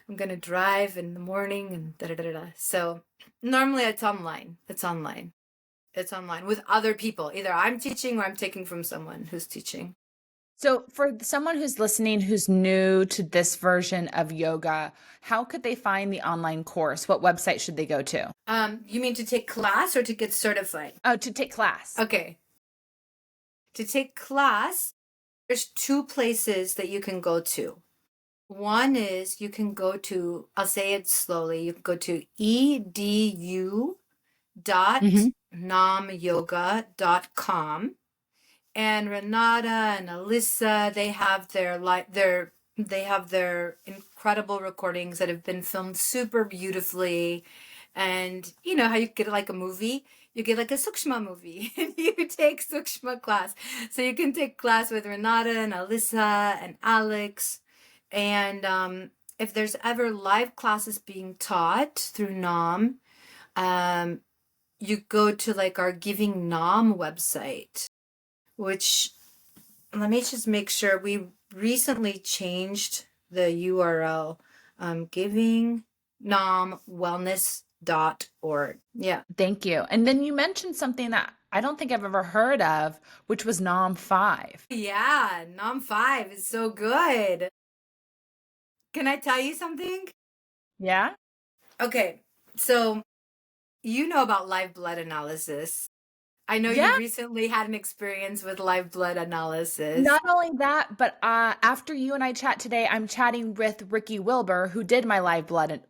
Speaker 2: I'm gonna drive in the morning and da da da da. So normally it's online. It's online with other people. Either I'm teaching or I'm taking from someone who's teaching.
Speaker 1: So, for someone who's listening who's new to this version of yoga, how could they find the online course? What website should they go to?
Speaker 2: You mean to take class or to get certified?
Speaker 1: Oh, to take class.
Speaker 2: Okay. To take class, there's two places that you can go to. One is you can go to, I'll say it slowly, you can go to
Speaker 1: Hmm.
Speaker 2: edu.namyoga.com. And Renata and Alyssa, they have their incredible recordings that have been filmed super beautifully. And you know how you get like a movie? You get like a Sukshma movie and you take Sukshma class. So you can take class with Renata and Alyssa and Alex. And if there's ever live classes being taught through Naam, um, you go to like our Giving Naam website, which, let me just make sure, we recently changed the URL, givingnomwellness.org. Yeah.
Speaker 1: Thank you. And then you mentioned something that I don't think I've ever heard of, which was Nom 5.
Speaker 2: Yeah, Nom 5 is so good. Can I tell you something?
Speaker 1: Yeah?
Speaker 2: Okay, so you know about live blood analysis. I know
Speaker 1: Yeah.
Speaker 2: you recently had an experience with live blood analysis.
Speaker 1: Not only that, but after you and I chat today, I'm chatting with Ricky Wilbur, who did my live blood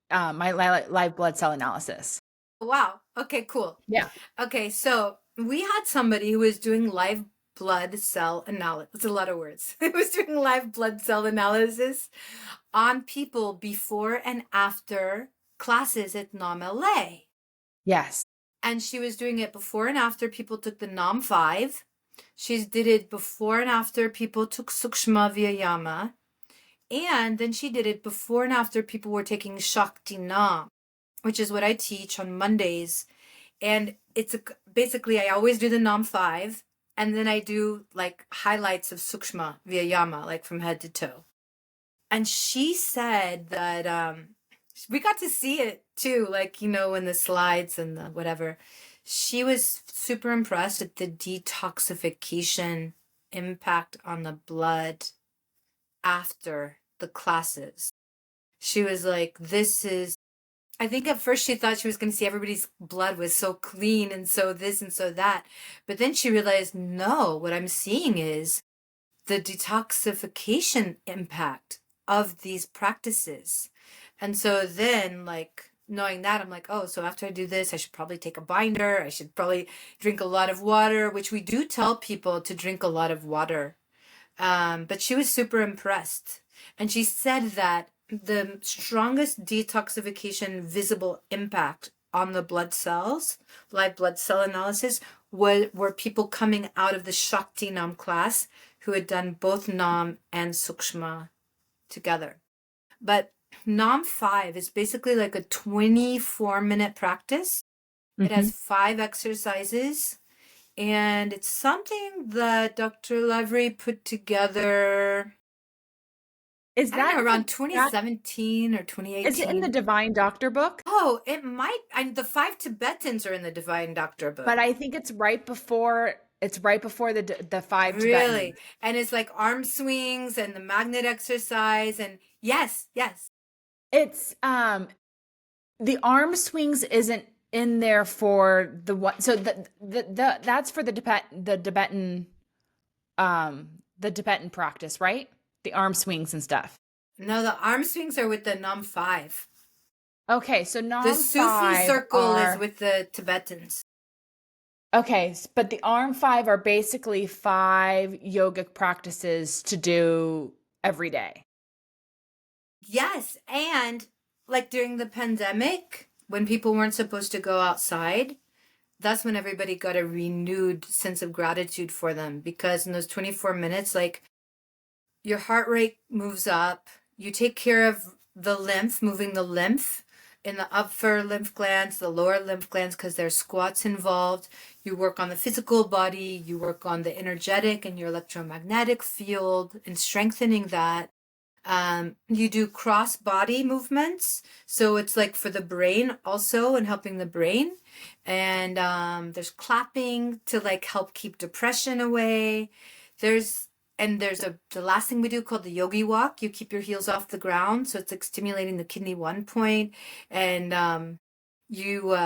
Speaker 1: cell analysis.
Speaker 2: Wow. Okay, cool.
Speaker 1: Yeah.
Speaker 2: Okay, so we had somebody who was doing live blood cell analysis. It's a lot of words. It was doing live blood cell analysis on people before and after classes at NOM LA.
Speaker 1: Yes.
Speaker 2: And she was doing it before and after people took the NOM 5. She did it before and after people took Sukshma Vyayama. And then she did it before and after people were taking Shakti Nam, which is what I teach on Mondays. And basically I always do the Nam 5, and then I do like highlights of Sukshma Vyayama, like from head to toe. And she said that we got to see it too, like, in the slides and the whatever. She was super impressed at the detoxification impact on the blood after the classes. She was like, this is I think at first she thought she was going to see everybody's blood was so clean and so this and so that. But then she realized, no, what I'm seeing is the detoxification impact of these practices. And so then, like, knowing that, I'm like, oh, so after I do this, I should probably take a binder. I should probably drink a lot of water, which we do tell people to drink a lot of water. But she was super impressed. And she said that the strongest detoxification visible impact on the blood cells, live blood cell analysis, were people coming out of the Shakti Nam class who had done both Nam and Sukshma together. But Nam 5 is basically like a 24-minute practice. It has 5 exercises, and it's something that Dr. Lavery put together,
Speaker 1: Is
Speaker 2: I don't know,
Speaker 1: that
Speaker 2: around
Speaker 1: that
Speaker 2: 2017 or
Speaker 1: is it in the
Speaker 2: 2018.
Speaker 1: Divine Doctor book?
Speaker 2: Oh, it might. The 5 Tibetans are in the Divine Doctor
Speaker 1: But
Speaker 2: book.
Speaker 1: I think it's right before the five
Speaker 2: Really?
Speaker 1: Tibetans.
Speaker 2: And it's like arm swings and the magnet exercise. And yes, yes.
Speaker 1: It's the arm swings isn't in there for the one. So the that's for the Tibetan practice, right? The arm swings and stuff.
Speaker 2: No, the arm swings are with the Nam 5.
Speaker 1: Okay, so
Speaker 2: The
Speaker 1: Nam
Speaker 2: Sufi
Speaker 1: 5
Speaker 2: circle is
Speaker 1: are
Speaker 2: with the Tibetans.
Speaker 1: okay, but the arm 5 are basically 5 yogic practices to do every day.
Speaker 2: Yes, and like during the pandemic, when people weren't supposed to go outside, that's when everybody got a renewed sense of gratitude for them because in those 24 minutes, like your heart rate moves up, you take care of the lymph, moving the lymph in the upper lymph glands, the lower lymph glands, because there's squats involved. You work on the physical body, you work on the energetic and your electromagnetic field and strengthening that. You do cross body movements. So it's like for the brain also and helping the brain. And there's clapping to like help keep depression away. There's there's the last thing we do called the yogi walk. You keep your heels off the ground. So it's like stimulating the kidney 1 point. And you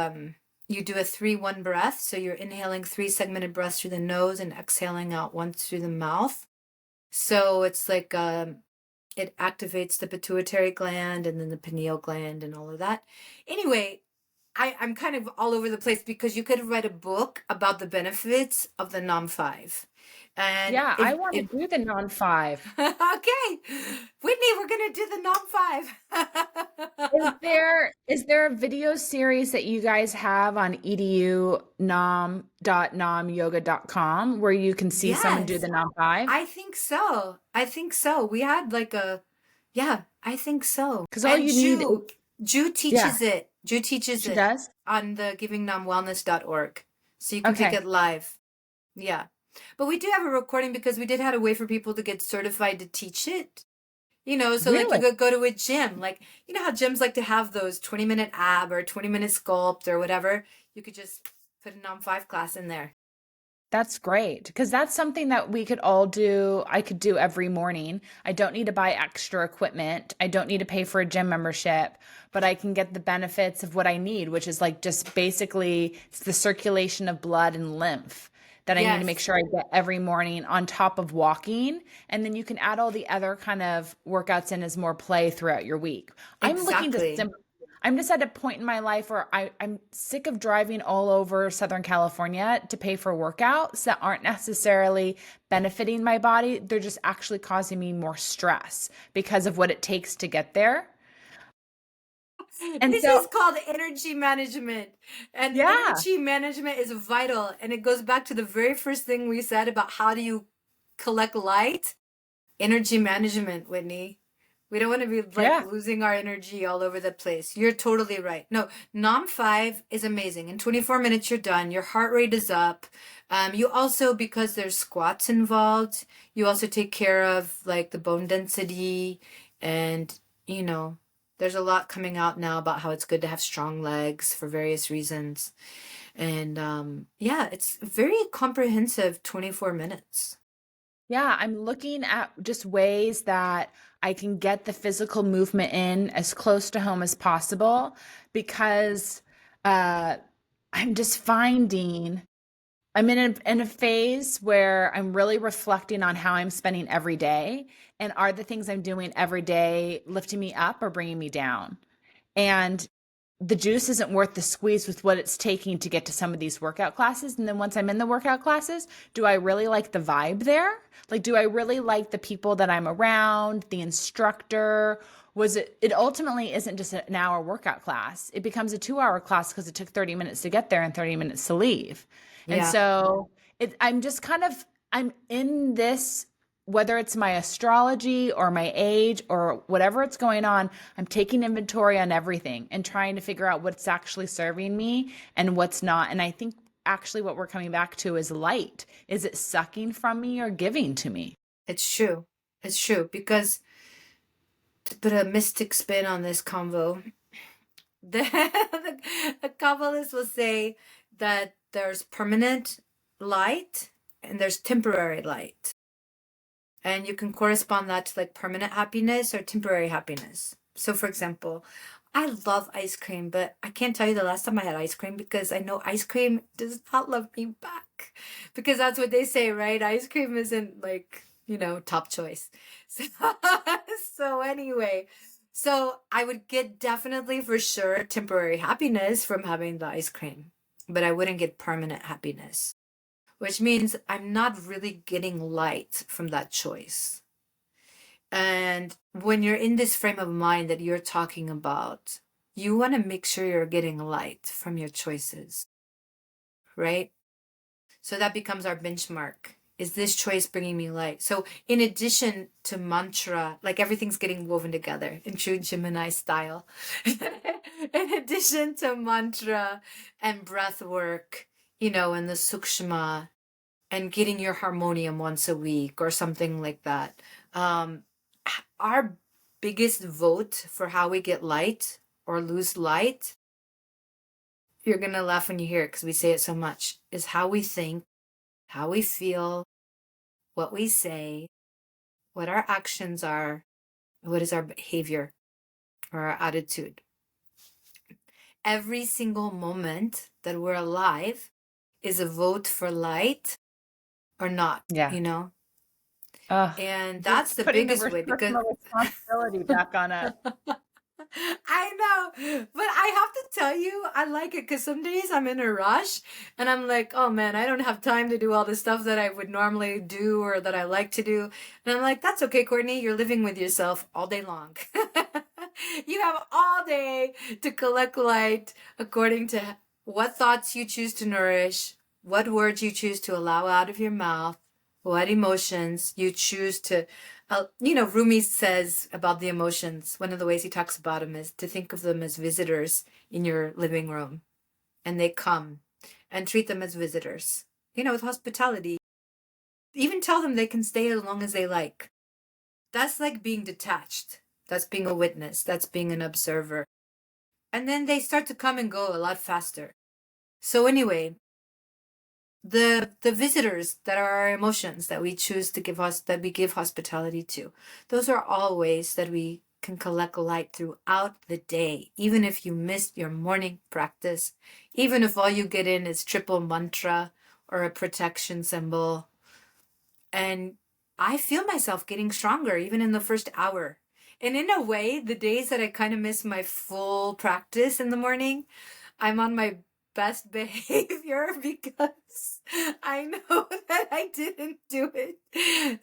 Speaker 2: you do a 3-1 breath. So you're inhaling 3 segmented breaths through the nose and exhaling out once through the mouth. So it's like it activates the pituitary gland and then the pineal gland and all of that. Anyway, I'm kind of all over the place because you could have read a book about the benefits of the Nam 5. And
Speaker 1: Yeah, I want to
Speaker 2: if
Speaker 1: do the non 5.
Speaker 2: okay, Whitney, we're gonna do the Nam 5.
Speaker 1: Is there a video series that you guys have on edunam.namyoga.com where you can see someone do
Speaker 2: Yes,
Speaker 1: the non 5?
Speaker 2: I think so. I think so. We had like a, yeah, I think so.
Speaker 1: Because all
Speaker 2: And
Speaker 1: you need is,
Speaker 2: Jew
Speaker 1: yeah,
Speaker 2: teaches it. Jew teaches
Speaker 1: she
Speaker 2: it
Speaker 1: does.
Speaker 2: on the givingnamwellness.org. So you can take
Speaker 1: Okay.
Speaker 2: it live. Yeah. But we do have a recording because we did have a way for people to get certified to teach it. So like you
Speaker 1: Really?
Speaker 2: could go to a gym, like, how gyms like to have those 20-minute ab or 20-minute sculpt or whatever. You could just put a Nom 5 class in there.
Speaker 1: That's great because that's something that we could all do. I could do every morning. I don't need to buy extra equipment. I don't need to pay for a gym membership, but I can get the benefits of what I need, which is like just basically it's the circulation of blood and lymph that I need to make
Speaker 2: Yes,
Speaker 1: sure I get every morning on top of walking. And then you can add all the other kind of workouts in as more play throughout your week. I'm looking to
Speaker 2: exactly.
Speaker 1: I'm just at a point in my life where I'm sick of driving all over Southern California to pay for workouts that aren't necessarily benefiting my body. They're just actually causing me more stress because of what it takes to get there. And
Speaker 2: This
Speaker 1: so,
Speaker 2: is called energy management. And
Speaker 1: yeah,
Speaker 2: energy management is vital. And it goes back to the very first thing we said about how do you collect light? Energy management, Whitney. We don't want to be like
Speaker 1: yeah.
Speaker 2: losing our energy all over the place. You're totally right. No, Nom 5 is amazing. In 24 minutes, you're done. Your heart rate is up. You also, because there's squats involved, you also take care of like the bone density and, you know, there's a lot coming out now about how it's good to have strong legs for various reasons. And yeah, it's very comprehensive 24 minutes.
Speaker 1: Yeah, I'm looking at just ways that I can get the physical movement in as close to home as possible because uh, I'm just finding I'm in a phase where I'm really reflecting on how I'm spending every day and are the things I'm doing every day lifting me up or bringing me down. And the juice isn't worth the squeeze with what it's taking to get to some of these workout classes. And then once I'm in the workout classes, do I really like the vibe there? Like, do I really like the people that I'm around, the instructor? It ultimately isn't just an hour workout class. It becomes a 2 hour class because it took 30 minutes to get there and 30 minutes to leave. And
Speaker 2: Yeah,
Speaker 1: so I'm just I'm in this, whether it's my astrology or my age or whatever it's going on, I'm taking inventory on everything and trying to figure out what's actually serving me and what's not. And I think actually what we're coming back to is light. Is it sucking from me or giving to me?
Speaker 2: it's true. It's true because to put a mystic spin on this convo, the Kabbalists will say that there's permanent light and there's temporary light. And you can correspond that to like permanent happiness or temporary happiness. So, for example, I love ice cream, but I can't tell you the last time I had ice cream because I know ice cream does not love me back. Because that's what they say, right? Ice cream isn't like, top choice. So, so anyway, so I would get definitely for sure temporary happiness from having the ice cream, but I wouldn't get permanent happiness, which means I'm not really getting light from that choice. And when you're in this frame of mind that you're talking about, you want to make sure you're getting light from your choices, right? So that becomes our benchmark. Is this choice bringing me light? So, in addition to mantra, like everything's getting woven together in true Gemini style, in addition to mantra and breath work, and the sukshma and getting your harmonium once a week or something like that. Um, our biggest vote for how we get light or lose light, you're going to laugh when you hear it because we say it so much, is how we think, how we feel, what we say, what our actions are, what is our behavior or our attitude. Every single moment that we're alive is a vote for light or not,
Speaker 1: Yeah.
Speaker 2: And
Speaker 1: You're
Speaker 2: that's the
Speaker 1: putting the
Speaker 2: biggest way because
Speaker 1: personal responsibility back on us.
Speaker 2: I know, but I have to tell you, I like it because some days I'm in a rush and I'm like, oh man, I don't have time to do all the stuff that I would normally do or that I like to do. And I'm like, that's okay, Courtney, you're living with yourself all day long. You have all day to collect light according to what thoughts you choose to nourish, what words you choose to allow out of your mouth, what emotions you choose to Rumi says about the emotions, one of the ways he talks about them is to think of them as visitors in your living room. And they come and treat them as visitors, with hospitality. Even tell them they can stay as long as they like. That's like being detached. That's being a witness. That's being an observer. And then they start to come and go a lot faster. So, anyway, the visitors that are our emotions that we choose to give us that we give hospitality to, those are all ways that we can collect light throughout the day, even if you missed your morning practice, even if all you get in is triple mantra or a protection symbol. And I feel myself getting stronger even in the first hour. And in a way, the days that I kind of miss my full practice in the morning, I'm on my best behavior because I know that I didn't do it.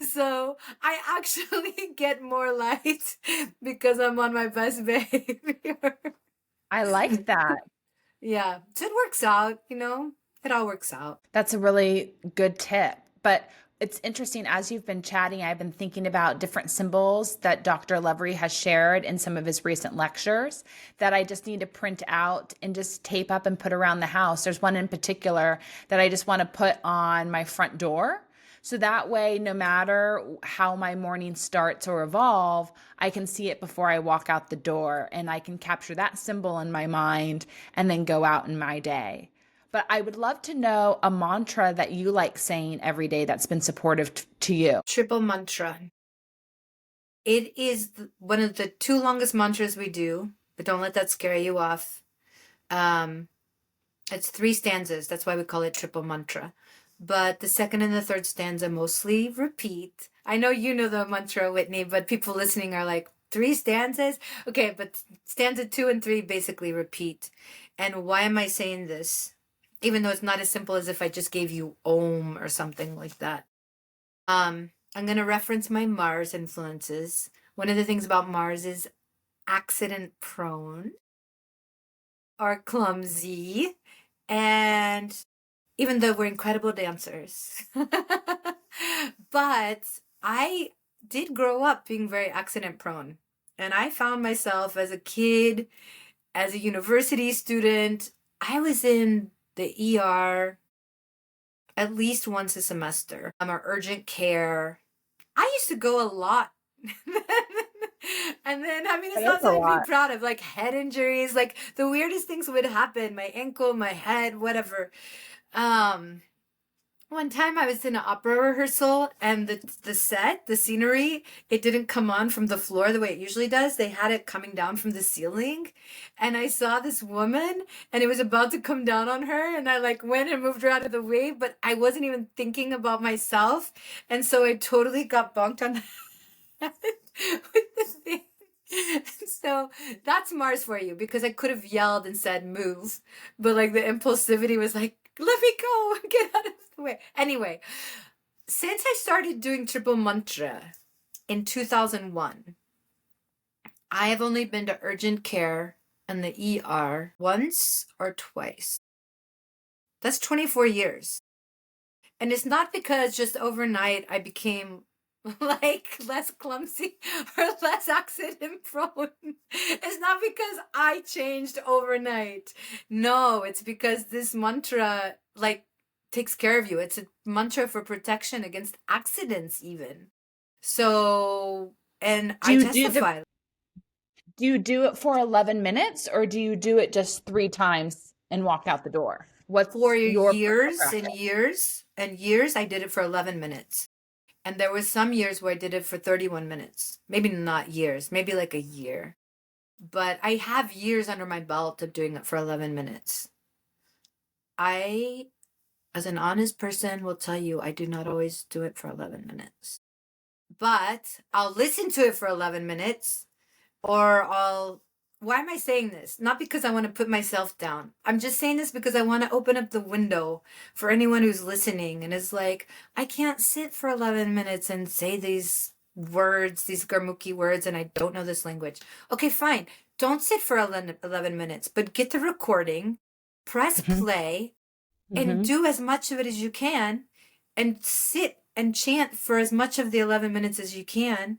Speaker 2: So I actually get more light because I'm on my best behavior.
Speaker 1: I like that.
Speaker 2: Yeah. So it works out, it all works out.
Speaker 1: That's a really good tip. But it's interesting, as you've been chatting, I've been thinking about different symbols that Dr. Levery has shared in some of his recent lectures that I just need to print out and just tape up and put around the house. There's one in particular that I just want to put on my front door. So that way, no matter how my morning starts or evolve, I can see it before I walk out the door and I can capture that symbol in my mind and then go out in my day. But I would love to know a mantra that you like saying every day that's been supportive to you.
Speaker 2: Triple mantra. It is one of the two longest mantras we do, but don't let that scare you off. Um, it's 3 stanzas. That's why we call it triple mantra. But the second and the third stanza mostly repeat. I know you know the mantra, Whitney, but people listening are like, 3 stanzas? Okay, but stanza 2 and 3 basically repeat. And why am I saying this? Even though it's not as simple as if I just gave you Om or something like that. I'm going to reference my Mars influences. One of the things about Mars is accident prone or clumsy. And even though we're incredible dancers, but I did grow up being very accident prone. And I found myself as a kid, as a university student, I was in the ER at least once a semester. I'm a urgent care. I used to go a lot. And then, I mean, it's
Speaker 1: That is
Speaker 2: not
Speaker 1: a
Speaker 2: something to be
Speaker 1: lot.
Speaker 2: proud of, like head injuries, like the weirdest things would happen, my ankle, my head, whatever. Um, One time I was in an opera rehearsal and the scenery, it didn't come on from the floor the way it usually does. They had it coming down from the ceiling. And I saw this woman and it was about to come down on her. And I like went and moved her out of the way, but I wasn't even thinking about myself. And so I totally got bonked on the head with the thing. So that's Mars for you because I could have yelled and said move, but like the impulsivity was like, let me go, get out of the way. Anyway, since I started doing triple mantra in 2001, I have only been to urgent care and the ER once or twice. That's 24 years. And it's not because just overnight I became like less clumsy or less accident prone. It's not because I changed overnight. No, it's because this mantra like takes care of you. It's a mantra for protection against accidents even. So, and
Speaker 1: Do
Speaker 2: I
Speaker 1: you do the
Speaker 2: testify
Speaker 1: do you do it for 11 minutes or do you do it just 3 times and walk out the door?
Speaker 2: for
Speaker 1: What's your personal
Speaker 2: years and
Speaker 1: practice?
Speaker 2: years and years I did it for 11 minutes. And there was some years where I did it for 31 minutes. Maybe not years, maybe like a year. But I have years under my belt of doing it for 11 minutes. I, as an honest person, will tell you I do not always do it for 11 minutes. But I'll listen to it for 11 minutes or why am I saying this? Not because I want to put myself down. I'm just saying this because I want to open up the window for anyone who's listening and is like, I can't sit for 11 minutes and say these words, these Garmuki words, and I don't know this language. Okay, fine. Don't sit for 11 minutes, but get the recording, press
Speaker 1: Mhm.
Speaker 2: play, and
Speaker 1: Mhm.
Speaker 2: do as much of it as you can, and sit and chant for as much of the 11 minutes as you can.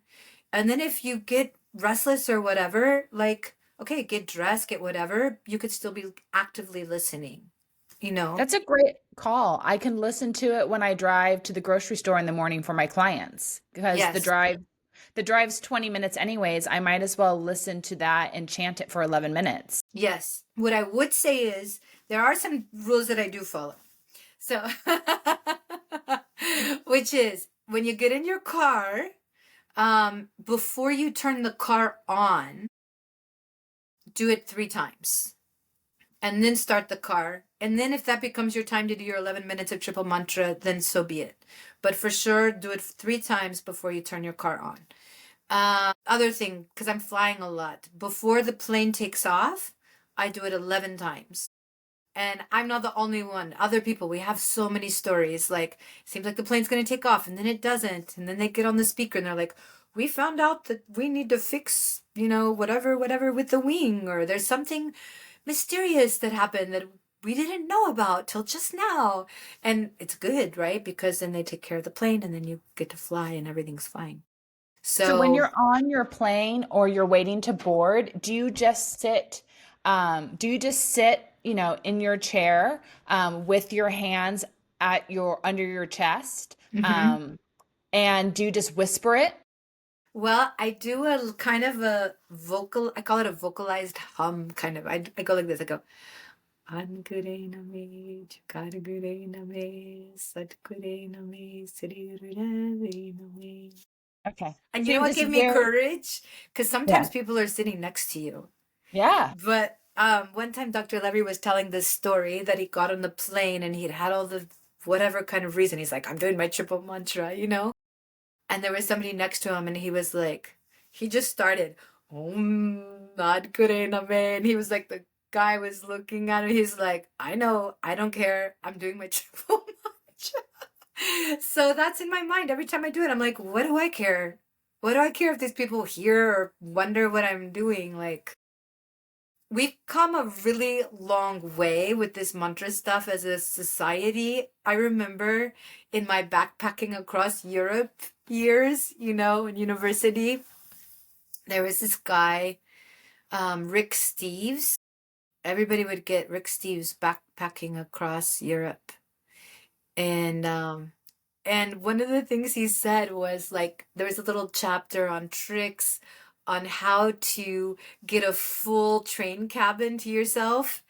Speaker 2: And then if you get restless or whatever, like, okay, get dressed, get whatever, you could still be actively listening, you know?
Speaker 1: That's a great call. I can listen to it when I drive to the grocery store in the morning for my clients because
Speaker 2: Yes,
Speaker 1: the drive's 20 minutes anyways. I might as well listen to that and chant it for 11 minutes.
Speaker 2: yes. What I would say is there are some rules that I do follow. So, which is when you get in your car, before you turn the car on, do it 3 times. And then start the car. And then if that becomes your time to do your 11 minutes of triple mantra, then so be it. But for sure, do it 3 times before you turn your car on. Other thing, because I'm flying a lot, before the plane takes off, I do it 11 times. And I'm not the only one. Other people, we have so many stories. Like, it seems like the plane's going to take off and then it doesn't. And then they get on the speaker and they're like, we found out that we need to fix, whatever, whatever with the wing, or there's something mysterious that happened that we didn't know about till just now. And it's good, right? Because then they take care of the plane and then you get to fly and everything's fine.
Speaker 1: So when
Speaker 2: So,
Speaker 1: you're on your plane or you're waiting to board, do you just sit, in your chair, with your hands at your under your chest?
Speaker 2: mhm.
Speaker 1: Um, and do you just whisper it?
Speaker 2: Well, I do a kind of a vocal, I call it a vocalized hum kind of. I go like this. I go, Angure name, Chakagure name, Satkure name, Sri name.
Speaker 1: Okay.
Speaker 2: And you
Speaker 1: So
Speaker 2: know
Speaker 1: you're
Speaker 2: what
Speaker 1: just
Speaker 2: gave me
Speaker 1: very,
Speaker 2: courage? Because
Speaker 1: yeah.
Speaker 2: sometimes people are sitting next to you.
Speaker 1: Yeah.
Speaker 2: But one time Dr. Levy was telling this story that he got on the plane and he'd had all the whatever kind of reason. He's like, I'm doing my triple mantra, you know? And there was somebody next to him and he was like, he just started, Om Nadkure Name. And he was like, the guy was looking at him. He's like, I know, I don't care. I'm doing my triple mantra. So that's in my mind. Every time I do it, I'm like, what do I care? What do I care if these people hear or wonder what I'm doing? Like, we've come a really long way with this mantra stuff as a society. I remember in my backpacking across Europe years, you know, in university, there was this guy, Rick Steves. Everybody would get Rick Steves backpacking across Europe. And one of the things he said was like there was a little chapter on tricks on how to get a full train cabin to yourself.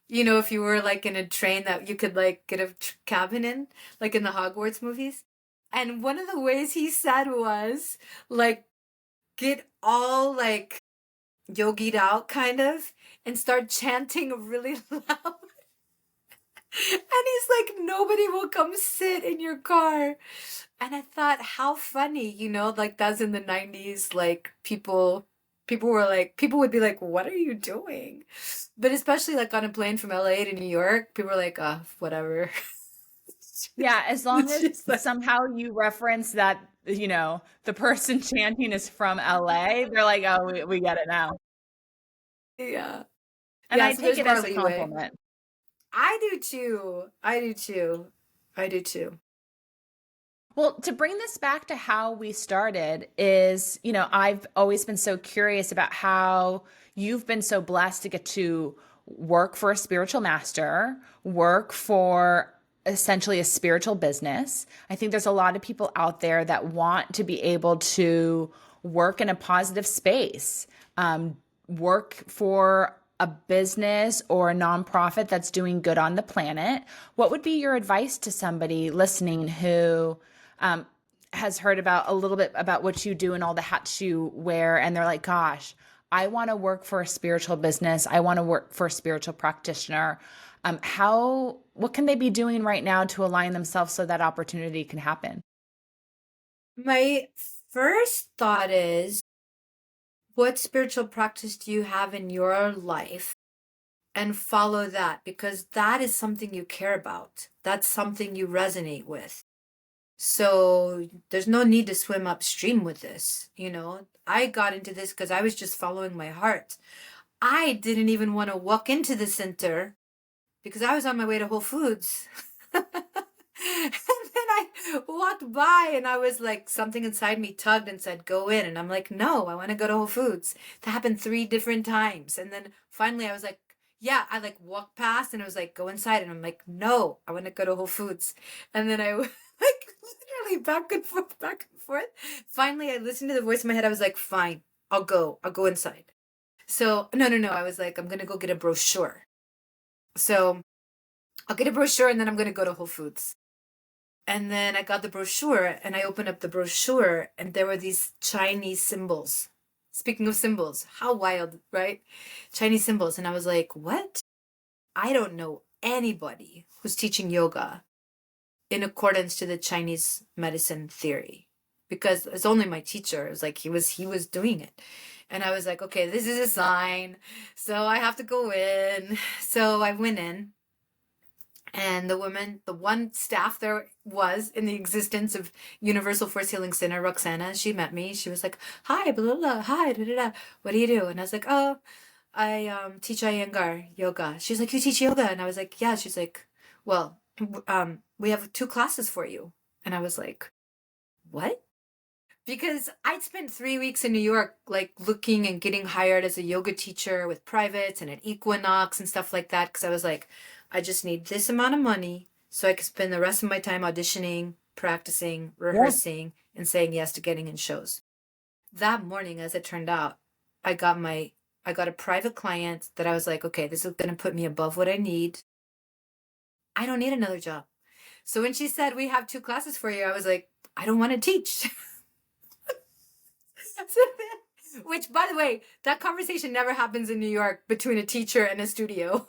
Speaker 2: You know, if you were like in a train that you could like get a cabin in, like in the Hogwarts movies. And one of the ways he said was like get all like yogied out kind of and start chanting really loud. And he's like, nobody will come sit in your car. And I thought, how funny, you know, like that's in the 90s, like people were like, people would be like, what are you doing? But especially like on a plane from LA to New York, people were like, whatever.
Speaker 1: Yeah. As long
Speaker 2: It's
Speaker 1: as
Speaker 2: just like,
Speaker 1: somehow you reference that, the person chanting is from LA, they're like, oh, we get it now.
Speaker 2: yeah.
Speaker 1: And
Speaker 2: Yeah,
Speaker 1: I
Speaker 2: so
Speaker 1: take
Speaker 2: there's
Speaker 1: it
Speaker 2: more
Speaker 1: as a
Speaker 2: leeway.
Speaker 1: compliment.
Speaker 2: I do too. I do too. I do too.
Speaker 1: Well, to bring this back to how we started is, I've always been so curious about how you've been so blessed to get to work for a spiritual master, work for essentially a spiritual business. I think there's a lot of people out there that want to be able to work in a positive space, work for a business or a nonprofit that's doing good on the planet. What would be your advice to somebody listening who um, has heard about a little bit about what you do and all the hats you wear, and they're like, gosh, I want to work for a spiritual business. I want to work for a spiritual practitioner. What can they be doing right now to align themselves so that opportunity can happen?
Speaker 2: My first thought is, what spiritual practice do you have in your life? And follow that because that is something you care about. That's something you resonate with. So there's no need to swim upstream with this. You know, I got into this because I was just following my heart. I didn't even want to walk into the center because I was on my way to Whole Foods. And then I walked by and I was like, something inside me tugged and said, go in. And I'm like, no, I want to go to Whole Foods. That happened 3 different times. And then finally I was like, yeah, I like walked past and I was like, go inside. And I'm like, no, I want to go to Whole Foods. And then I like literally back and forth, back and forth. Finally, I listened to the voice in my head. I was like, fine, I'll go. I'll go inside. So, no, no, no. I was like, I'm going to go get a brochure. So I'll get a brochure and then I'm going to go to Whole Foods. And then I got the brochure and I opened up the brochure and there were these Chinese symbols. Speaking of symbols, how wild, right? Chinese symbols. And I was like, what? I don't know anybody who's teaching yoga in accordance to the Chinese medicine theory because it's only my teacher. It was like he was doing it. And I was like, okay, this is a sign. So I have to go in. So I went in and the one staff there was in the existence of Universal Force Healing Center, Roxana, she met me. She was like, hi, blah, blah, blah, hi, da, da, da. What do you do? And I was like, oh, I teach Iyengar yoga. She's like, you teach yoga? And I was like, yeah. She's like, well, we have 2 classes for you. And I was like, what? Because I'd spent 3 weeks in New York, like looking and getting hired as a yoga teacher with privates and at Equinox and stuff like that. Because I was like, I just need this amount of money so I can spend the rest of my time auditioning, practicing,
Speaker 1: Yeah.
Speaker 2: rehearsing, and saying yes to getting in shows. That morning, as it turned out, I got my I got a private client that I was like, okay, this is going to put me above what I need. I don't need another job. So when she said, we have 2 classes for you, I was like, I don't want to teach. Which, by the way, that conversation never happens in New York between a teacher and a studio,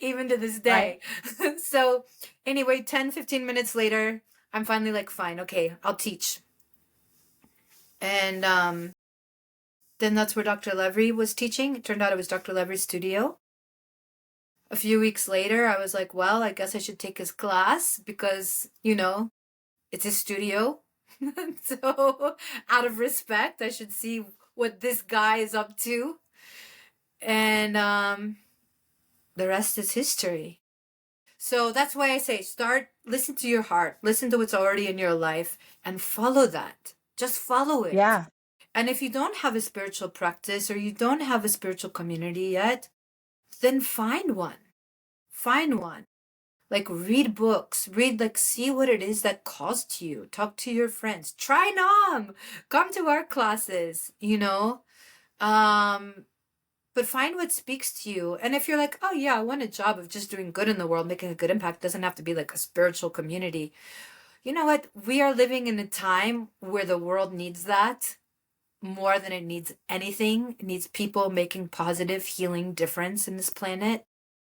Speaker 2: even to this
Speaker 1: Right.
Speaker 2: day. So anyway, 10, 15 minutes later, I'm finally like, fine, okay, I'll teach. And then that's where Dr. Levry was teaching. It turned out it was Dr. Levry's studio. A few weeks later, I was like, well, I guess I should take his class because, it's his studio. So, out of respect, I should see what this guy is up to. And the rest is history. So that's why I say listen to your heart, listen to what's already in your life, and follow that. Just follow it.
Speaker 1: Yeah.
Speaker 2: And if you don't have a spiritual practice or you don't have a spiritual community yet, then find one. Find one. Like read books, see what it is that calls to you. Talk to your friends. Try Naam. Come to our classes, but find what speaks to you. And if you're like, oh yeah, I want a job of just doing good in the world, making a good impact, it doesn't have to be like a spiritual community. You know what? We are living in a time where the world needs that more than it needs anything. It needs people making positive healing difference in this planet.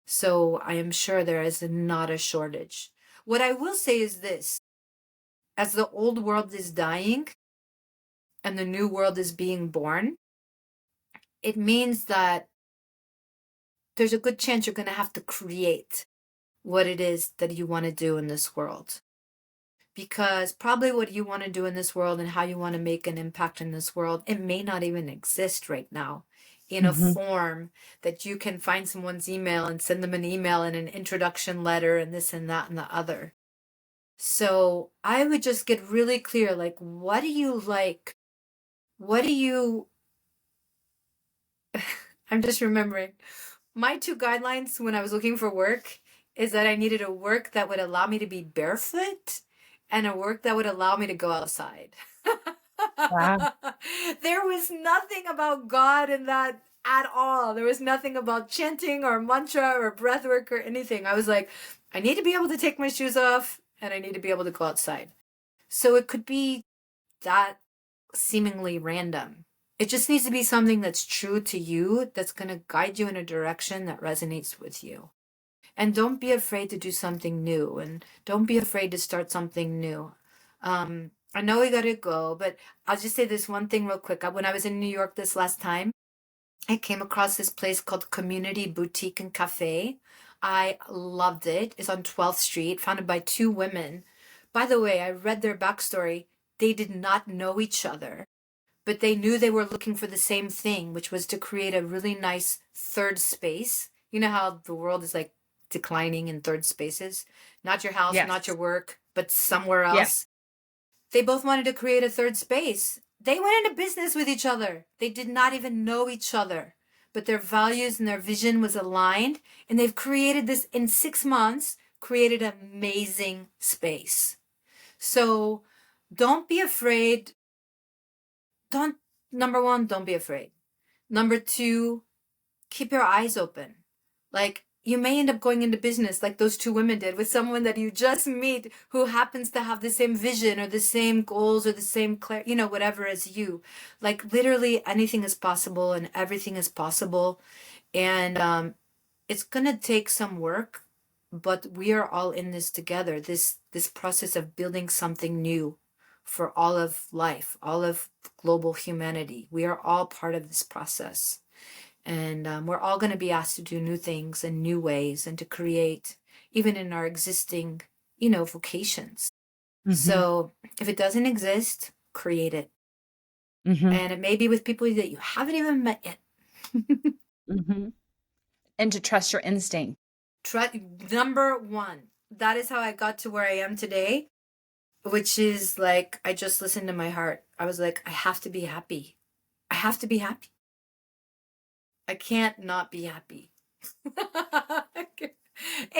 Speaker 2: So I am sure there is not a shortage. What I will say is this: as the old world is dying and the new world is being born, it means that there's a good chance you're going to have to create what it is that you want to do in this world. Because probably what you want to do in this world and how you want to make an impact in this world, it may not even exist right now in a
Speaker 1: Hmm.
Speaker 2: form that you can find someone's email and send them an email and an introduction letter and this and that and the other. So I would just get really clear, like, what do you like? What do you, I'm just remembering my 2 guidelines when I was looking for work is that I needed a work that would allow me to be barefoot and a work that would allow me to go outside.
Speaker 1: Wow.
Speaker 2: There was nothing about God in that at all. There was nothing about chanting or mantra or breath work or anything. I was like, I need to be able to take my shoes off and I need to be able to go outside. So it could be that seemingly random. It just needs to be something that's true to you, that's going to guide you in a direction that resonates with you. And don't be afraid to do something new, and don't be afraid to start something new. I know we got to go, but I'll just say this one thing real quick. When I was in New York this last time, I came across this place called Community Boutique and Cafe. I loved it. It's on 12th Street, founded by 2 women. By the way, I read their backstory. They did not know each other, but they knew they were looking for the same thing, which was to create a really nice third space. You know how the world is like declining in third spaces? Not your house, not
Speaker 1: Yes.
Speaker 2: your work, but somewhere
Speaker 1: Yes.
Speaker 2: else. They both wanted to create a third space. They went into business with each other. They did not even know each other, but their values and their vision was aligned, and they've created this in 6 months, created an amazing space. So don't be afraid. Number one, don't be afraid. Number two, keep your eyes open. Like, you may end up going into business like those 2 women did with someone that you just meet who happens to have the same vision or the same goals or the same, whatever as you. Like, literally anything is possible and everything is possible. And it's going to take some work, but we are all in this together. This process of building something new for all of life, all of global humanity. We are all part of this process. And we're all going to be asked to do new things in new ways and to create, even in our existing, vocations.
Speaker 1: Hmm.
Speaker 2: So if it doesn't exist, create it.
Speaker 1: Hmm.
Speaker 2: And it may be with people that you haven't even met yet.
Speaker 1: Hmm. And to trust your instinct.
Speaker 2: Number one, that is how I got to where I am today, which is like, I just listened to my heart. I was like, I have to be happy. I have to be happy. I can't not be happy. It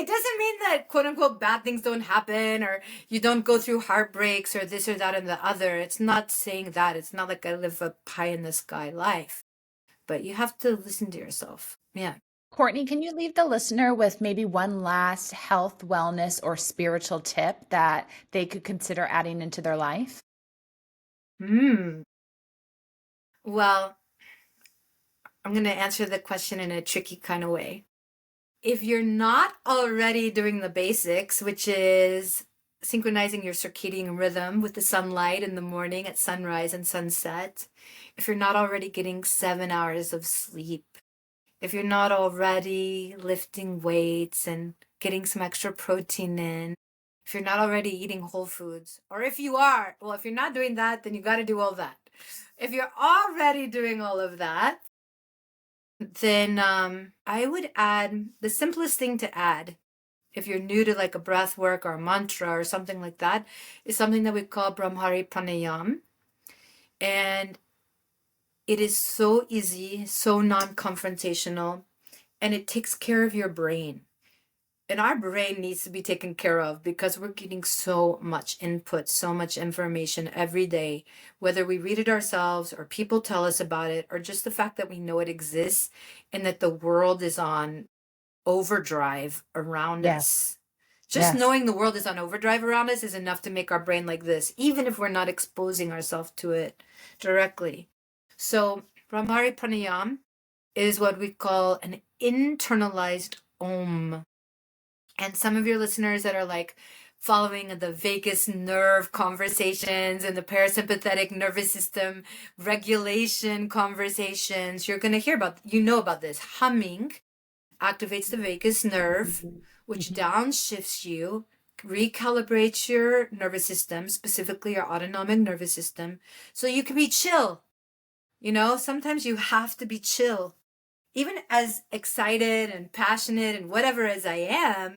Speaker 2: doesn't mean that quote unquote bad things don't happen or you don't go through heartbreaks or this or that and the other. It's not saying that. It's not like I live a pie in the sky life. but you have to listen to yourself. Yeah.
Speaker 1: Courtney, can you leave the listener with maybe one last health, wellness, or spiritual tip that they could consider adding into their life?
Speaker 2: Hmm. Well, I'm going to answer the question in a tricky kind of way. If you're not already doing the basics, which is synchronizing your circadian rhythm with the sunlight in the morning at sunrise and sunset, if you're not already getting 7 hours of sleep, if you're not already lifting weights and getting some extra protein in, if you're not already eating whole foods, or if you are, well, if you're not doing that, then you got to do all that. If you're already doing all of that, then I would add the simplest thing to add if you're new to like a breath work or a mantra or something like that is something that we call Brahmari Pranayam. And it is so easy, so non-confrontational, and it takes care of your brain. And our brain needs to be taken care of because we're getting so much input, so much information every day, whether we read it ourselves or people tell us about it, or just the fact that we know it exists and that the world is on overdrive around
Speaker 1: Yes.
Speaker 2: us. Just
Speaker 1: Yes.
Speaker 2: knowing the world is on overdrive around us is enough to make our brain like this, even if we're not exposing ourselves to it directly. So, Brahmari Pranayam is what we call an internalized Om. And some of your listeners that are like following the vagus nerve conversations and the parasympathetic nervous system regulation conversations, you're going to hear about, you know about this. Humming activates the vagus nerve, which downshifts you, recalibrates your nervous system, specifically your autonomic nervous system, so you can be chill. You know, sometimes you have to be chill. Even as excited and passionate and whatever as I am,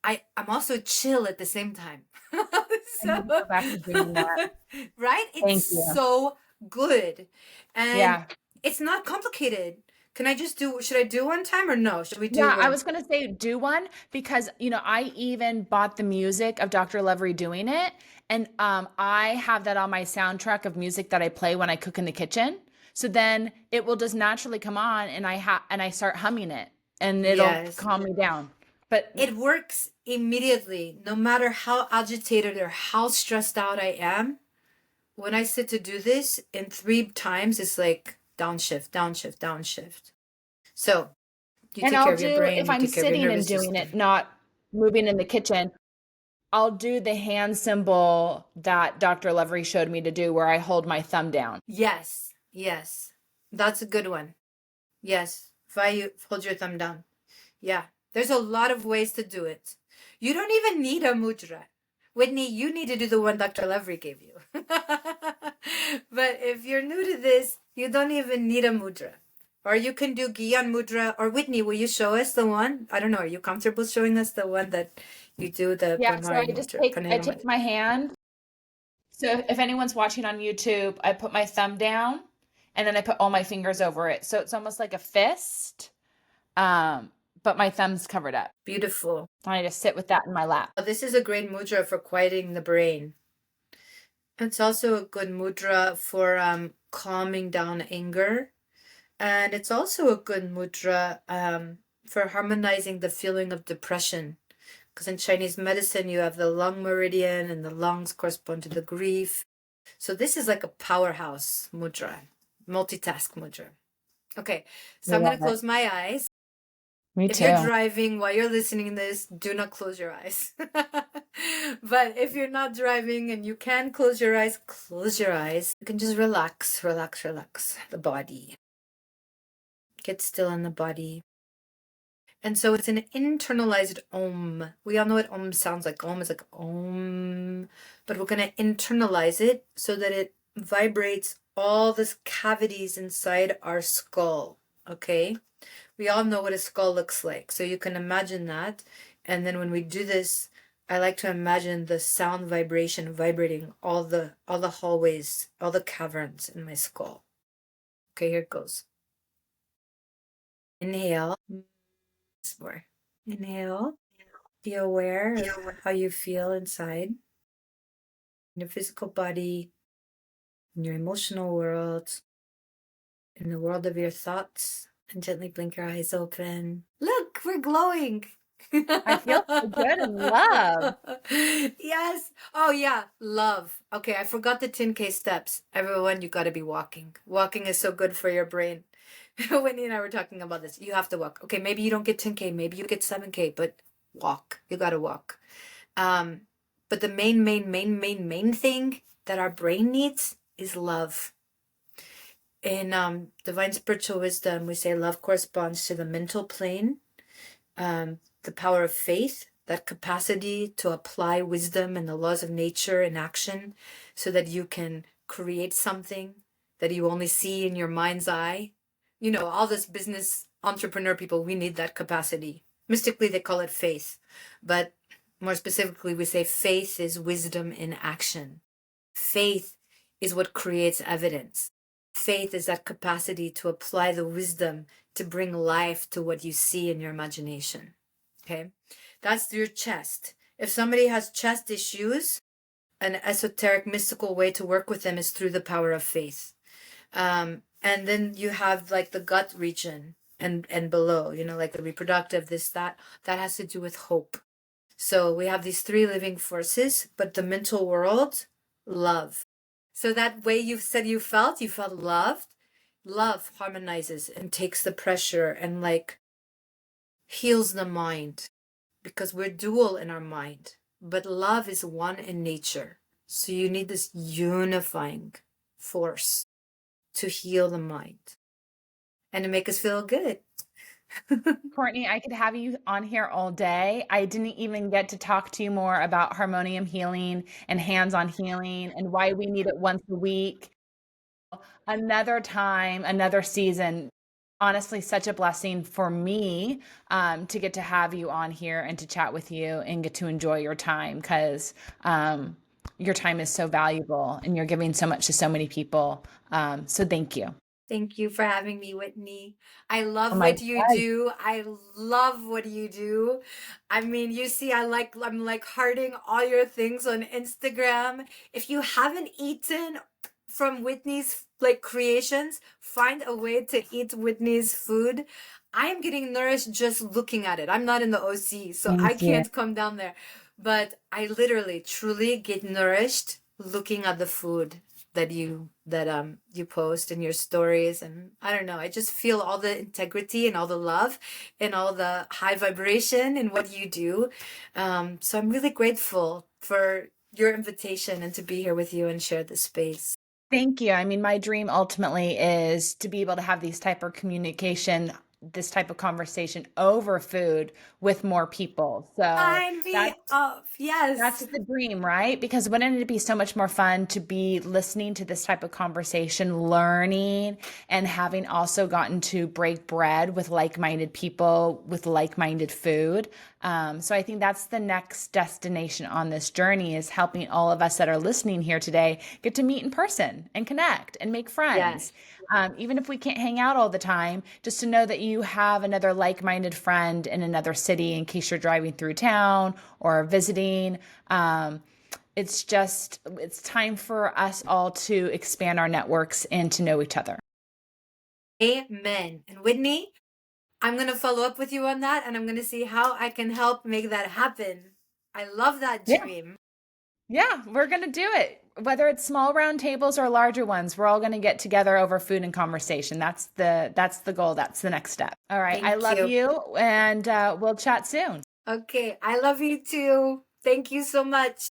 Speaker 2: I'm also chill at the same time.
Speaker 1: I need
Speaker 2: So,
Speaker 1: to go back to doing that.
Speaker 2: right? It's
Speaker 1: Thank you.
Speaker 2: so good. And
Speaker 1: Yeah.
Speaker 2: it's not complicated. Can I just do, should I do one time or no? Should we
Speaker 1: Yeah,
Speaker 2: do
Speaker 1: I was gonna say do one because I even bought the music of Dr. Levery doing it, and I have that on my soundtrack of music that I play when I cook in the kitchen. So then it will just naturally come on, and I start humming it, and it'll
Speaker 2: Yes.
Speaker 1: calm me down. But
Speaker 2: It works immediately, no matter how agitated or how stressed out I am. When I sit to do this in 3 times, it's like downshift, downshift, downshift. So you
Speaker 1: and
Speaker 2: take care
Speaker 1: I'll
Speaker 2: of your
Speaker 1: do
Speaker 2: brain,
Speaker 1: if
Speaker 2: you
Speaker 1: I'm
Speaker 2: take care of your
Speaker 1: sitting and
Speaker 2: nervous
Speaker 1: doing it,
Speaker 2: system.
Speaker 1: not moving in the kitchen, I'll do the hand symbol that Dr. Levery showed me to do where I hold my thumb down.
Speaker 2: Yes, yes. That's a good one. Yes. Why you hold your thumb down. Yeah. There's a lot of ways to do it. You don't even need a mudra. Whitney, you need to do the one Dr. Levery gave you. But if you're new to this, you don't even need a mudra. Or you can do Gyan Mudra. Or Whitney, will you show us the one? I don't know. Are you comfortable showing us the one that you do the
Speaker 1: Yeah, so
Speaker 2: Brahmari Mudra?
Speaker 1: I
Speaker 2: Pranayama
Speaker 1: take
Speaker 2: with?
Speaker 1: my hand. So if anyone's watching on YouTube, I put my thumb down and then I put all my fingers over it. So it's almost like a fist, um, but my thumb's covered up.
Speaker 2: Beautiful.
Speaker 1: And I just sit with that in my lap.
Speaker 2: This is a great mudra for quieting the brain. It's also a good mudra for calming down anger. And it's also a good mudra for harmonizing the feeling of depression. Because in Chinese medicine, you have the lung meridian, and the lungs correspond to the grief. So this is like a powerhouse mudra, multitask mudra. Okay,
Speaker 1: I
Speaker 2: so I'm going
Speaker 1: love
Speaker 2: to
Speaker 1: it.
Speaker 2: close my eyes.
Speaker 1: Me
Speaker 2: If you're
Speaker 1: too.
Speaker 2: driving while you're listening to this, do not close your eyes. But if you're not driving and you can close your eyes, close your eyes. You can just relax, relax, relax the body. Get still in the body. And so it's an internalized Om. We all know what Om sounds like. Om is like Om. But we're going to internalize it so that it vibrates all the cavities inside our skull. Okay? We all know what a skull looks like. So you can imagine that. And then when we do this, I like to imagine the sound vibration vibrating all the hallways, all the caverns in my skull. Okay, here it goes. Inhale. More. Inhale. Be aware of how you feel inside in your physical body, in your emotional world. in the world of your thoughts, and gently blink your eyes open. Look, we're glowing.
Speaker 1: I feel so good in love.
Speaker 2: Yes. Oh, yeah. Love. Okay, I forgot the 10K steps. Everyone, you got to be walking. Walking is so good for your brain. Whitney and I were talking about this. You have to walk. Okay, maybe you don't get 10K, maybe you get 7K, but walk. You got to walk. Um, but the main thing that our brain needs is love. In divine spiritual wisdom, we say love corresponds to the mental plane, the power of faith, that capacity to apply wisdom and the laws of nature in action so that you can create something that you only see in your mind's eye. You know, all this business entrepreneur people, we need that capacity. Mystically, they call it faith. But more specifically, we say faith is wisdom in action. Faith is what creates evidence. Faith is that capacity to apply the wisdom to bring life to what you see in your imagination. Okay, that's your chest. If somebody has chest issues, an esoteric mystical way to work with them is through the power of faith. And then you have like the gut region and below, you know, like the reproductive, this, that has to do with hope. So we have these three living forces, but the mental world, love. So that way you said you felt loved. Love harmonizes and takes the pressure and like heals the mind, because we're dual in our mind, but love is one in nature. So you need this unifying force to heal the mind and to make us feel good.
Speaker 1: Courtney, I could have you on here all day. I didn't even get to talk to you more about harmonium healing and hands-on healing and why we need it once a week. Another time, another season. Honestly, such a blessing for me to get to have you on here and to chat with you and get to enjoy your time, because your time is so valuable and you're giving so much to so many people. So thank you.
Speaker 2: Thank you for having me, Whitney. I
Speaker 1: Oh
Speaker 2: love
Speaker 1: my
Speaker 2: what you
Speaker 1: God.
Speaker 2: do. I love what you do. I mean, you see, I'm like hearting all your things on Instagram. If you haven't eaten from Whitney's like creations, find a way to eat Whitney's food. I am getting nourished just looking at it. I'm not in the OC, so I
Speaker 1: Thank you.
Speaker 2: can't come down there. But I literally, truly get nourished looking at the food that you post in your stories. And I don't know, I just feel all the integrity and all the love and all the high vibration in what you do. So I'm really grateful for your invitation and to be here with you and share this space.
Speaker 1: Thank you. I mean, my dream ultimately is to be able to have these type of communication, this type of conversation over food with more people. So
Speaker 2: Sign me
Speaker 1: that's
Speaker 2: up.
Speaker 1: That's
Speaker 2: Yes.
Speaker 1: the dream, right? Because wouldn't it be so much more fun to be listening to this type of conversation, learning, and having also gotten to break bread with like minded people with like minded food? So I think that's the next destination on this journey, is helping all of us that are listening here today get to meet in person and connect and make
Speaker 2: Yes.
Speaker 1: friends. Even if we can't hang out all the time, just to know that you have another like minded friend in another city in case you're driving through town or visiting. It's time for us all to expand our networks and to know each other.
Speaker 2: Amen. And Whitney, I'm going to follow up with you on that and I'm going to see how I can help make that happen. I love that
Speaker 1: Yeah.
Speaker 2: dream.
Speaker 1: Yeah, we're going to do it. Whether it's small round tables or larger ones, we're all going to get together over food and conversation. That's the goal. That's the next step. All right. I
Speaker 2: Thank
Speaker 1: love
Speaker 2: you.
Speaker 1: you, and we'll chat soon.
Speaker 2: Okay, I love you too. Thank you so much.